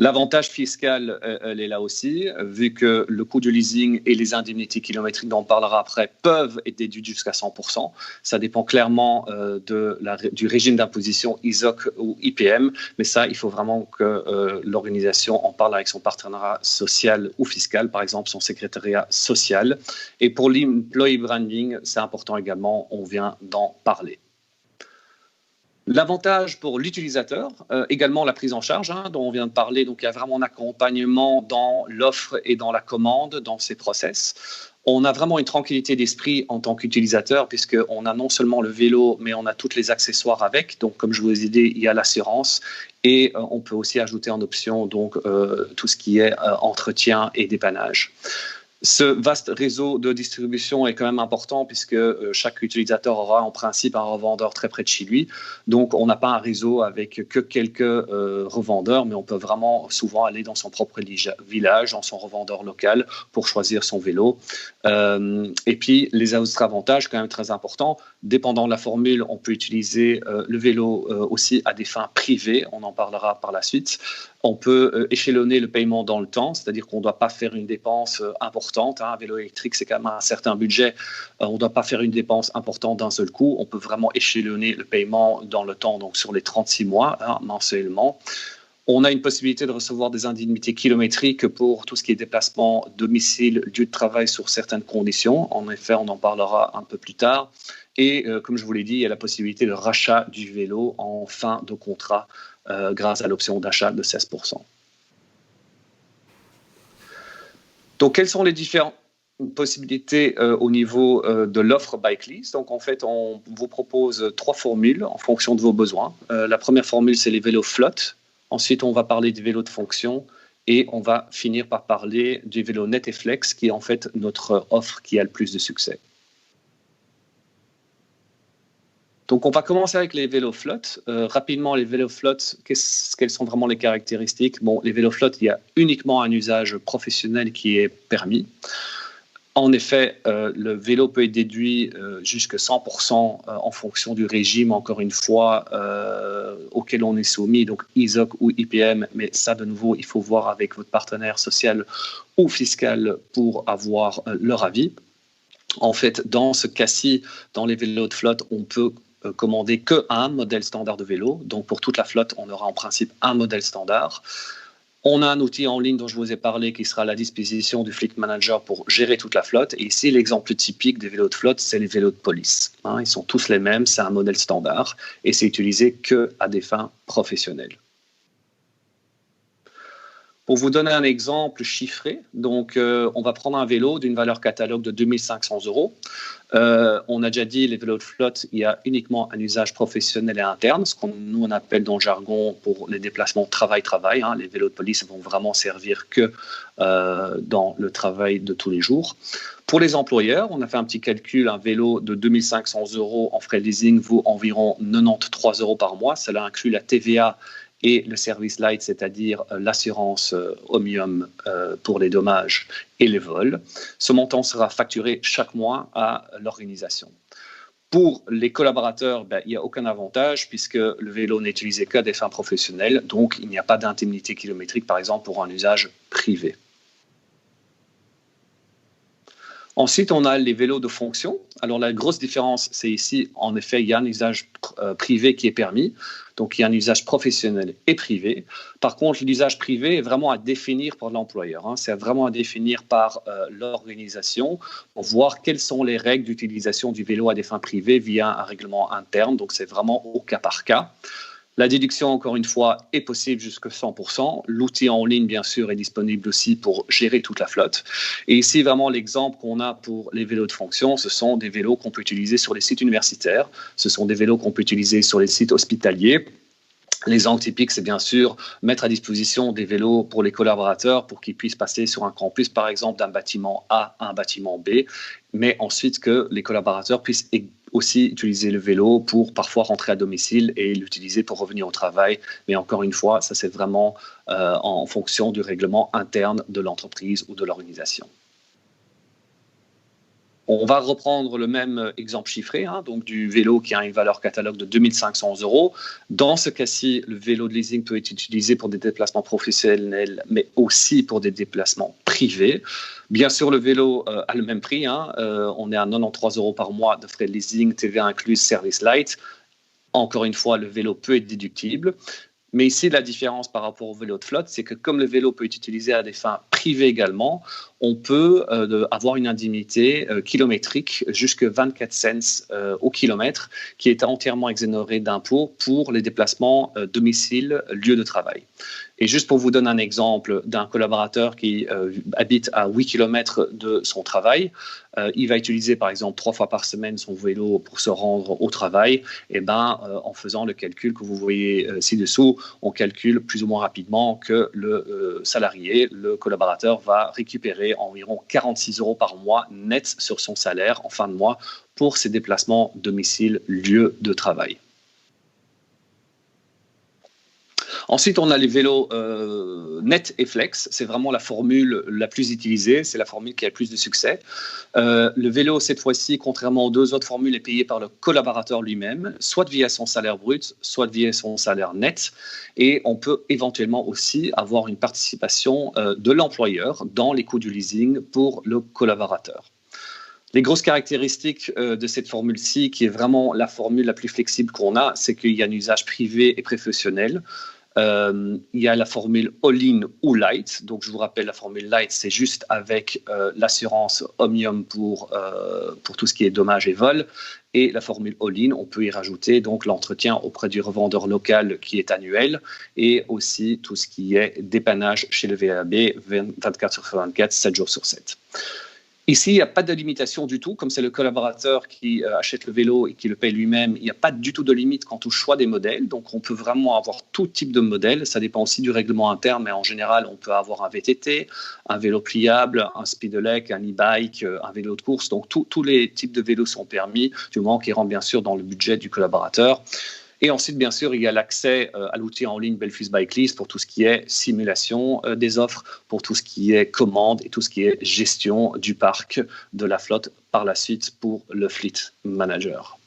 L'avantage fiscal, elle est là aussi, vu que le coût du leasing et les indemnités kilométriques, dont on parlera après, peuvent être déduits jusqu'à 100%. Ça dépend clairement du régime d'imposition ISOC ou IPM, mais ça, il faut vraiment que l'organisation en parle avec son partenariat social ou fiscal, par exemple son secrétariat social. Et pour l'employee branding, c'est important également, on vient d'en parler. L'avantage pour l'utilisateur, également la prise en charge dont on vient de parler, donc il y a vraiment un accompagnement dans l'offre et dans la commande, dans ces process. On a vraiment une tranquillité d'esprit en tant qu'utilisateur puisqu'on a non seulement le vélo, mais on a tous les accessoires avec. Donc comme je vous ai dit, il y a l'assurance et on peut aussi ajouter en option donc, tout ce qui est entretien et dépannage. Ce vaste réseau de distribution est quand même important puisque chaque utilisateur aura en principe un revendeur très près de chez lui. Donc, on n'a pas un réseau avec que quelques revendeurs, mais on peut vraiment souvent aller dans son propre village, dans son revendeur local pour choisir son vélo. Et puis, les autres avantages, quand même très importants, dépendant de la formule, on peut utiliser le vélo aussi à des fins privées. On en parlera par la suite. On peut échelonner le paiement dans le temps, c'est-à-dire qu'on ne doit pas faire une dépense importante. Un vélo électrique, c'est quand même un certain budget. On ne doit pas faire une dépense importante d'un seul coup. On peut vraiment échelonner le paiement dans le temps, donc sur les 36 mois, mensuellement. On a une possibilité de recevoir des indemnités kilométriques pour tout ce qui est déplacement, domicile, lieu de travail sur certaines conditions. En effet, on en parlera un peu plus tard. Et comme je vous l'ai dit, il y a la possibilité de rachat du vélo en fin de contrat grâce à l'option d'achat de 16%. Donc, quelles sont les différentes possibilités au niveau de l'offre Bikelease? Donc, en fait, on vous propose 3 formules en fonction de vos besoins. La première formule, c'est les vélos flotte. Ensuite, on va parler des vélos de fonction. Et on va finir par parler du vélo Net et Flex, qui est en fait notre offre qui a le plus de succès. Donc, on va commencer avec les vélos flotte. Rapidement, les vélos flotte, quelles sont vraiment les caractéristiques? Bon, les vélos flotte, il y a uniquement un usage professionnel qui est permis. En effet, le vélo peut être déduit jusqu'à 100% en fonction du régime, encore une fois, auquel on est soumis, donc ISOC ou IPM. Mais ça, de nouveau, il faut voir avec votre partenaire social ou fiscal pour avoir leur avis. En fait, dans ce cas-ci, dans les vélos de flotte, on peut commander qu'un modèle standard de vélo. Donc, pour toute la flotte, on aura en principe un modèle standard. On a un outil en ligne dont je vous ai parlé qui sera à la disposition du Fleet Manager pour gérer toute la flotte. Et ici, l'exemple typique des vélos de flotte, c'est les vélos de police. Ils sont tous les mêmes, c'est un modèle standard et c'est utilisé qu'à des fins professionnelles. Pour vous donner un exemple chiffré, donc on va prendre un vélo d'une valeur catalogue de 2 500 €. On a déjà dit, les vélos de flotte, il y a uniquement un usage professionnel et interne, ce qu'on nous on appelle dans le jargon pour les déplacements travail-travail. Les vélos de police vont vraiment servir que dans le travail de tous les jours. Pour les employeurs, on a fait un petit calcul, un vélo de 2 500 € en frais de leasing vaut environ 93 € par mois. Cela inclut la TVA et le service light, c'est-à-dire l'assurance Omnium pour les dommages et les vols. Ce montant sera facturé chaque mois à l'organisation. Pour les collaborateurs, il n'y a aucun avantage puisque le vélo n'est utilisé qu'à des fins professionnelles, donc il n'y a pas d'indemnité kilométrique, par exemple, pour un usage privé. Ensuite, on a les vélos de fonction. Alors, la grosse différence, c'est ici, en effet, il y a un usage privé qui est permis. Donc, il y a un usage professionnel et privé. Par contre, l'usage privé est vraiment à définir par l'employeur. C'est vraiment à définir par l'organisation pour voir quelles sont les règles d'utilisation du vélo à des fins privées via un règlement interne. Donc, c'est vraiment au cas par cas. La déduction, encore une fois, est possible jusqu'à 100%. L'outil en ligne, bien sûr, est disponible aussi pour gérer toute la flotte. Et ici, vraiment, l'exemple qu'on a pour les vélos de fonction, ce sont des vélos qu'on peut utiliser sur les sites universitaires. Ce sont des vélos qu'on peut utiliser sur les sites hospitaliers. L'exemple typique, c'est bien sûr mettre à disposition des vélos pour les collaborateurs pour qu'ils puissent passer sur un campus, par exemple, d'un bâtiment A à un bâtiment B, mais ensuite que les collaborateurs puissent aussi utiliser le vélo pour parfois rentrer à domicile et l'utiliser pour revenir au travail. Mais encore une fois, ça c'est vraiment en fonction du règlement interne de l'entreprise ou de l'organisation. On va reprendre le même exemple chiffré, donc du vélo qui a une valeur catalogue de 2 500 €. Dans ce cas-ci, le vélo de leasing peut être utilisé pour des déplacements professionnels, mais aussi pour des déplacements privés. Bien sûr, le vélo a le même prix. On est à 93 € par mois de frais de leasing, TVA incluse, service light. Encore une fois, le vélo peut être déductible. Mais ici, la différence par rapport au vélo de flotte, c'est que comme le vélo peut être utilisé à des fins privées également, on peut avoir une indemnité kilométrique jusqu'à 24 cents au kilomètre qui est entièrement exonérée d'impôts pour les déplacements domicile-lieu de travail. Et juste pour vous donner un exemple d'un collaborateur qui habite à 8 km de son travail, il va utiliser par exemple 3 fois par semaine son vélo pour se rendre au travail. Et en faisant le calcul que vous voyez ci-dessous, on calcule plus ou moins rapidement que le salarié, le collaborateur, va récupérer environ 46 € par mois net sur son salaire en fin de mois pour ses déplacements domicile-lieu de travail. Ensuite, on a les vélos Net et Flex. C'est vraiment la formule la plus utilisée. C'est la formule qui a le plus de succès. Le vélo, cette fois-ci, contrairement aux deux autres formules, est payé par le collaborateur lui-même, soit via son salaire brut, soit via son salaire net. Et on peut éventuellement aussi avoir une participation de l'employeur dans les coûts du leasing pour le collaborateur. Les grosses caractéristiques de cette formule-ci, qui est vraiment la formule la plus flexible qu'on a, c'est qu'il y a un usage privé et professionnel. Il y a la formule all-in ou light. Donc, je vous rappelle, la formule light, c'est juste avec l'assurance Omnium pour tout ce qui est dommages et vols. Et la formule all-in, on peut y rajouter donc l'entretien auprès du revendeur local qui est annuel et aussi tout ce qui est dépannage chez le VAB 24 sur 24, 7 jours sur 7. Ici, il n'y a pas de limitation du tout, comme c'est le collaborateur qui achète le vélo et qui le paye lui-même. Il n'y a pas du tout de limite quant au choix des modèles. Donc, on peut vraiment avoir tout type de modèle. Ça dépend aussi du règlement interne, mais en général, on peut avoir un VTT, un vélo pliable, un speedelec, un e-bike, un vélo de course. Donc, tous les types de vélos sont permis, du moment qu'ils rentrent bien sûr dans le budget du collaborateur. Et ensuite, bien sûr, il y a l'accès à l'outil en ligne Belfius Bike List pour tout ce qui est simulation des offres, pour tout ce qui est commande et tout ce qui est gestion du parc de la flotte par la suite pour le Fleet Manager.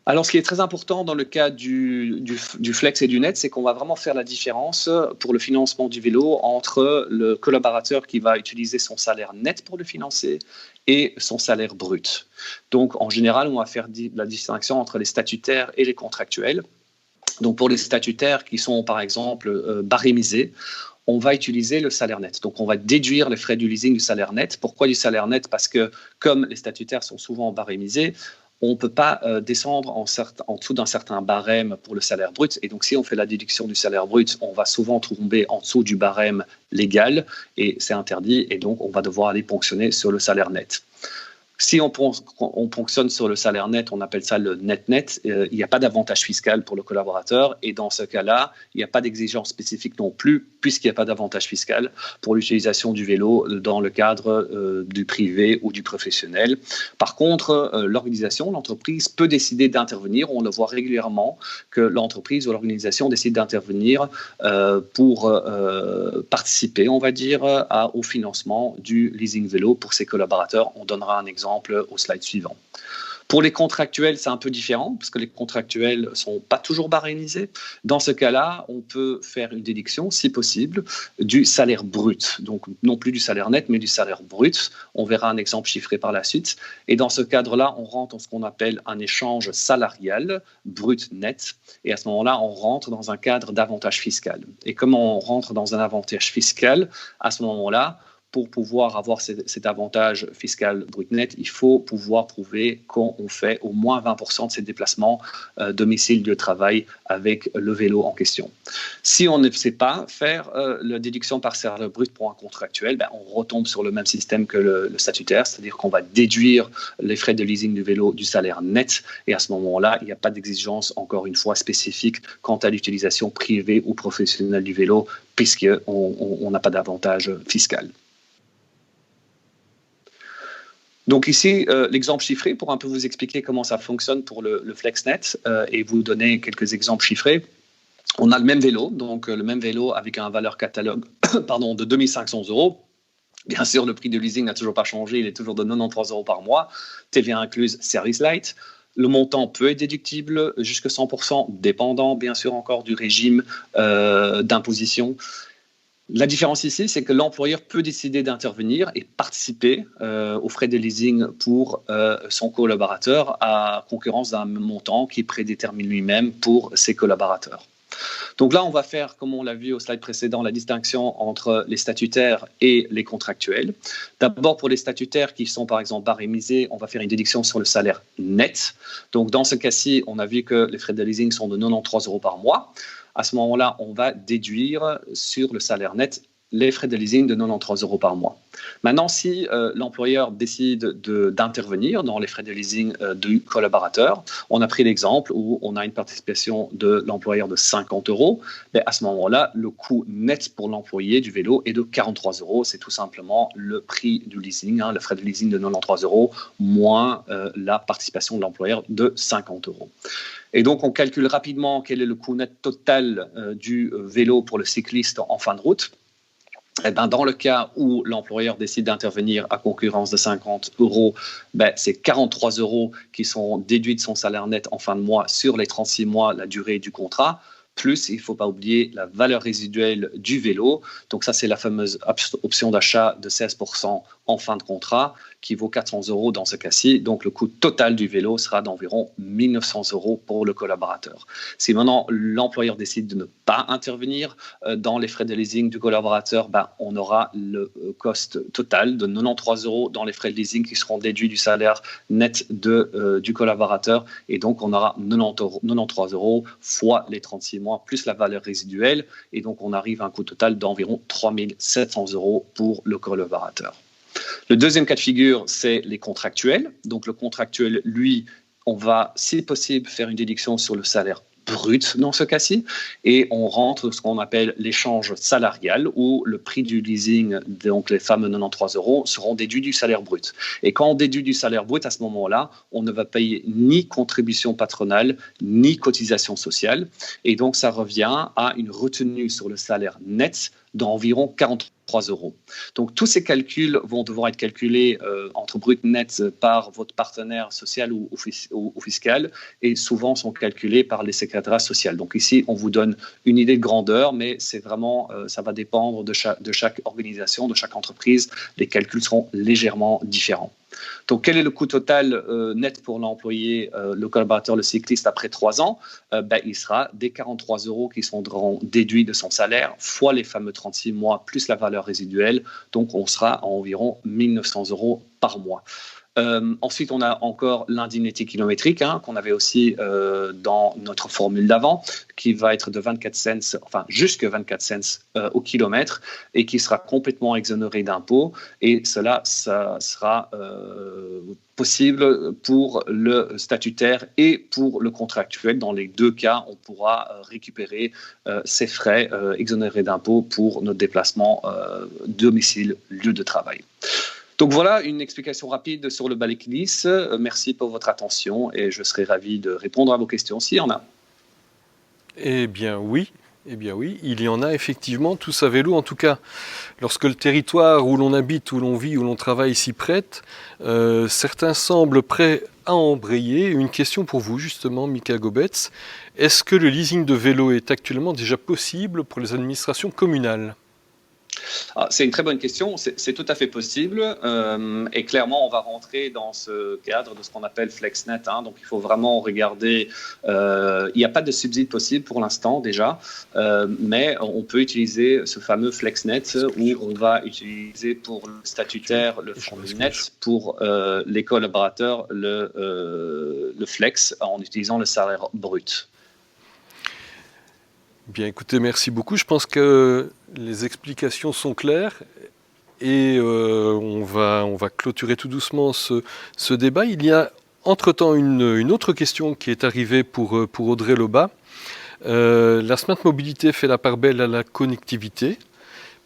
Alors, ce qui est très important dans le cas du flex et du net, c'est qu'on va vraiment faire la différence pour le financement du vélo entre le collaborateur qui va utiliser son salaire net pour le financer et son salaire brut. Donc, en général, on va faire la distinction entre les statutaires et les contractuels. Donc, pour les statutaires qui sont, par exemple, barémisés, on va utiliser le salaire net. Donc, on va déduire les frais du leasing du salaire net. Pourquoi du salaire net? Parce que, comme les statutaires sont souvent barémisés, on ne peut pas descendre en dessous d'un certain barème pour le salaire brut. Et donc, si on fait la déduction du salaire brut, on va souvent tomber en dessous du barème légal et c'est interdit. Et donc, on va devoir aller ponctionner sur le salaire net. Si on ponctionne sur le salaire net, on appelle ça le net-net. Il n'y a pas d'avantage fiscal pour le collaborateur. Et dans ce cas-là, il n'y a pas d'exigence spécifique non plus, puisqu'il n'y a pas d'avantage fiscal pour l'utilisation du vélo dans le cadre du privé ou du professionnel. Par contre, l'organisation, l'entreprise peut décider d'intervenir. On le voit régulièrement que l'entreprise ou l'organisation décide d'intervenir pour participer, on va dire, au financement du leasing vélo pour ses collaborateurs. On donnera un exemple au slide suivant. Pour les contractuels, c'est un peu différent parce que les contractuels ne sont pas toujours barémisés. Dans ce cas-là, on peut faire une déduction, si possible, du salaire brut. Donc, non plus du salaire net, mais du salaire brut. On verra un exemple chiffré par la suite. Et dans ce cadre-là, on rentre dans ce qu'on appelle un échange salarial brut-net. Et à ce moment-là, on rentre dans un cadre d'avantage fiscal. Et comment on rentre dans un avantage fiscal? À ce moment-là, pour pouvoir avoir cet avantage fiscal brut net, il faut pouvoir prouver qu'on fait au moins 20% de ses déplacements domicile de travail avec le vélo en question. Si on ne sait pas faire la déduction par salaire brut pour un contractuel, on retombe sur le même système que le statutaire, c'est-à-dire qu'on va déduire les frais de leasing du vélo du salaire net et à ce moment-là, il n'y a pas d'exigence, encore une fois, spécifique quant à l'utilisation privée ou professionnelle du vélo puisqu'on n'a pas d'avantage fiscal. Donc ici, l'exemple chiffré pour un peu vous expliquer comment ça fonctionne pour le FlexNet et vous donner quelques exemples chiffrés. On a le même vélo, donc le même vélo avec un valeur catalogue de 2 500 €. Bien sûr, le prix de leasing n'a toujours pas changé, il est toujours de 93 € par mois, TVA incluse, service light. Le montant peut être déductible jusqu'à 100%, dépendant bien sûr encore du régime d'imposition. La différence ici, c'est que l'employeur peut décider d'intervenir et participer aux frais de leasing pour son collaborateur à concurrence d'un montant qu'il prédétermine lui-même pour ses collaborateurs. Donc là, on va faire, comme on l'a vu au slide précédent, la distinction entre les statutaires et les contractuels. D'abord, pour les statutaires qui sont par exemple barémisés, on va faire une déduction sur le salaire net. Donc dans ce cas-ci, on a vu que les frais de leasing sont de 93 € par mois. À ce moment-là, on va déduire sur le salaire net les frais de leasing de 93 € par mois. Maintenant, si l'employeur décide d'intervenir dans les frais de leasing du collaborateur, on a pris l'exemple où on a une participation de l'employeur de 50 €. Mais à ce moment-là, le coût net pour l'employé du vélo est de 43 €. C'est tout simplement le prix du leasing, le frais de leasing de 93 € moins la participation de l'employeur de 50 €. Et donc, on calcule rapidement quel est le coût net total du vélo pour le cycliste en fin de route. Eh ben, dans le cas où l'employeur décide d'intervenir à concurrence de 50 €, c'est 43 € qui sont déduits de son salaire net en fin de mois sur les 36 mois, la durée du contrat. Plus, il ne faut pas oublier la valeur résiduelle du vélo. Donc ça, c'est la fameuse option d'achat de 16% en fin de contrat qui vaut 400 € dans ce cas-ci. Donc le coût total du vélo sera d'environ 1 900 € pour le collaborateur. Si maintenant l'employeur décide de ne pas intervenir dans les frais de leasing du collaborateur, on aura le cost total de 93 € dans les frais de leasing qui seront déduits du salaire net du collaborateur. Et donc on aura 93 € fois les 36 mois plus la valeur résiduelle. Et donc on arrive à un coût total d'environ 3 700 € pour le collaborateur. Le deuxième cas de figure, c'est les contractuels. Donc le contractuel, lui, on va, si possible, faire une déduction sur le salaire brut dans ce cas-ci, et on rentre ce qu'on appelle l'échange salarial, où le prix du leasing, donc les fameux 93 € seront déduits du salaire brut. Et quand on déduit du salaire brut, à ce moment-là, on ne va payer ni contribution patronale, ni cotisation sociale, et donc ça revient à une retenue sur le salaire net d'environ 43 €. Donc tous ces calculs vont devoir être calculés entre brut net par votre partenaire social ou fiscal, et souvent sont calculés par les secrétariats sociaux. Donc ici, on vous donne une idée de grandeur, mais c'est vraiment, ça va dépendre de chaque organisation, de chaque entreprise. Les calculs seront légèrement différents. Donc, quel est le coût total net pour l'employé, le collaborateur, le cycliste, après 3 ans? Il sera des 43 € qui seront déduits de son salaire, fois les fameux 36 mois, plus la valeur résiduelle. Donc, on sera à environ 1 900 € par mois. Ensuite, on a encore l'indemnité kilométrique qu'on avait aussi dans notre formule d'avant, qui va être de 24 cents, enfin jusque 24 cents au kilomètre, et qui sera complètement exonéré d'impôts. Et ça sera possible pour le statutaire et pour le contractuel. Dans les deux cas, on pourra récupérer ces frais exonérés d'impôts pour notre déplacement domicile, lieu de travail. Donc voilà une explication rapide sur le Balik-Nice. Merci pour votre attention et je serai ravi de répondre à vos questions s'il y en a. Eh bien oui, il y en a effectivement, tous à vélo en tout cas. Lorsque le territoire où l'on habite, où l'on vit, où l'on travaille s'y prête, certains semblent prêts à embrayer. Une question pour vous justement, Mika Gobetz. Est-ce que le leasing de vélo est actuellement déjà possible pour les administrations communales ? C'est une très bonne question, c'est tout à fait possible et clairement on va rentrer dans ce cadre de ce qu'on appelle FlexNet, donc il faut vraiment regarder, il n'y a pas de subside possible pour l'instant déjà, mais on peut utiliser ce fameux FlexNet où on va utiliser pour le statutaire le formule net, pour les collaborateurs le Flex en utilisant le salaire brut. Bien, écoutez, merci beaucoup. Je pense que les explications sont claires et on va clôturer tout doucement ce débat. Il y a entre-temps une autre question qui est arrivée pour Audrey Loba. La Smart Mobilité fait la part belle à la connectivité,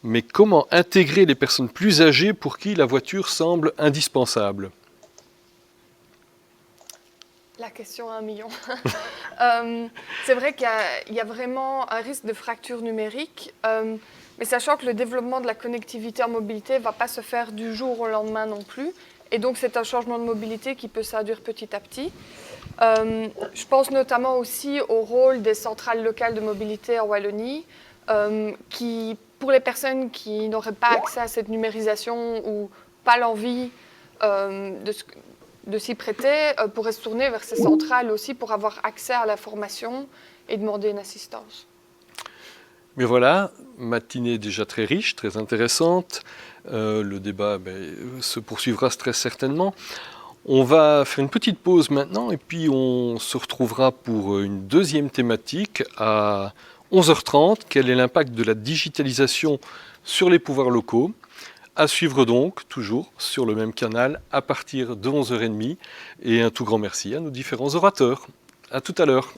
mais comment intégrer les personnes plus âgées pour qui la voiture semble indispensable ? La question à 1 million. C'est vrai qu'il y a vraiment un risque de fracture numérique, mais sachant que le développement de la connectivité en mobilité ne va pas se faire du jour au lendemain non plus. Et donc, c'est un changement de mobilité qui peut s'induire petit à petit. Je pense notamment aussi au rôle des centrales locales de mobilité en Wallonie, qui, pour les personnes qui n'auraient pas accès à cette numérisation ou pas l'envie de s'y prêter, pourraient se tourner vers ces centrales aussi pour avoir accès à la formation et demander une assistance. Mais voilà, matinée déjà très riche, très intéressante. Le débat se poursuivra très certainement. On va faire une petite pause maintenant et puis on se retrouvera pour une deuxième thématique à 11h30. Quel est l'impact de la digitalisation sur les pouvoirs locaux ? À suivre donc, toujours sur le même canal, à partir de 11h30. Et un tout grand merci à nos différents orateurs. À tout à l'heure.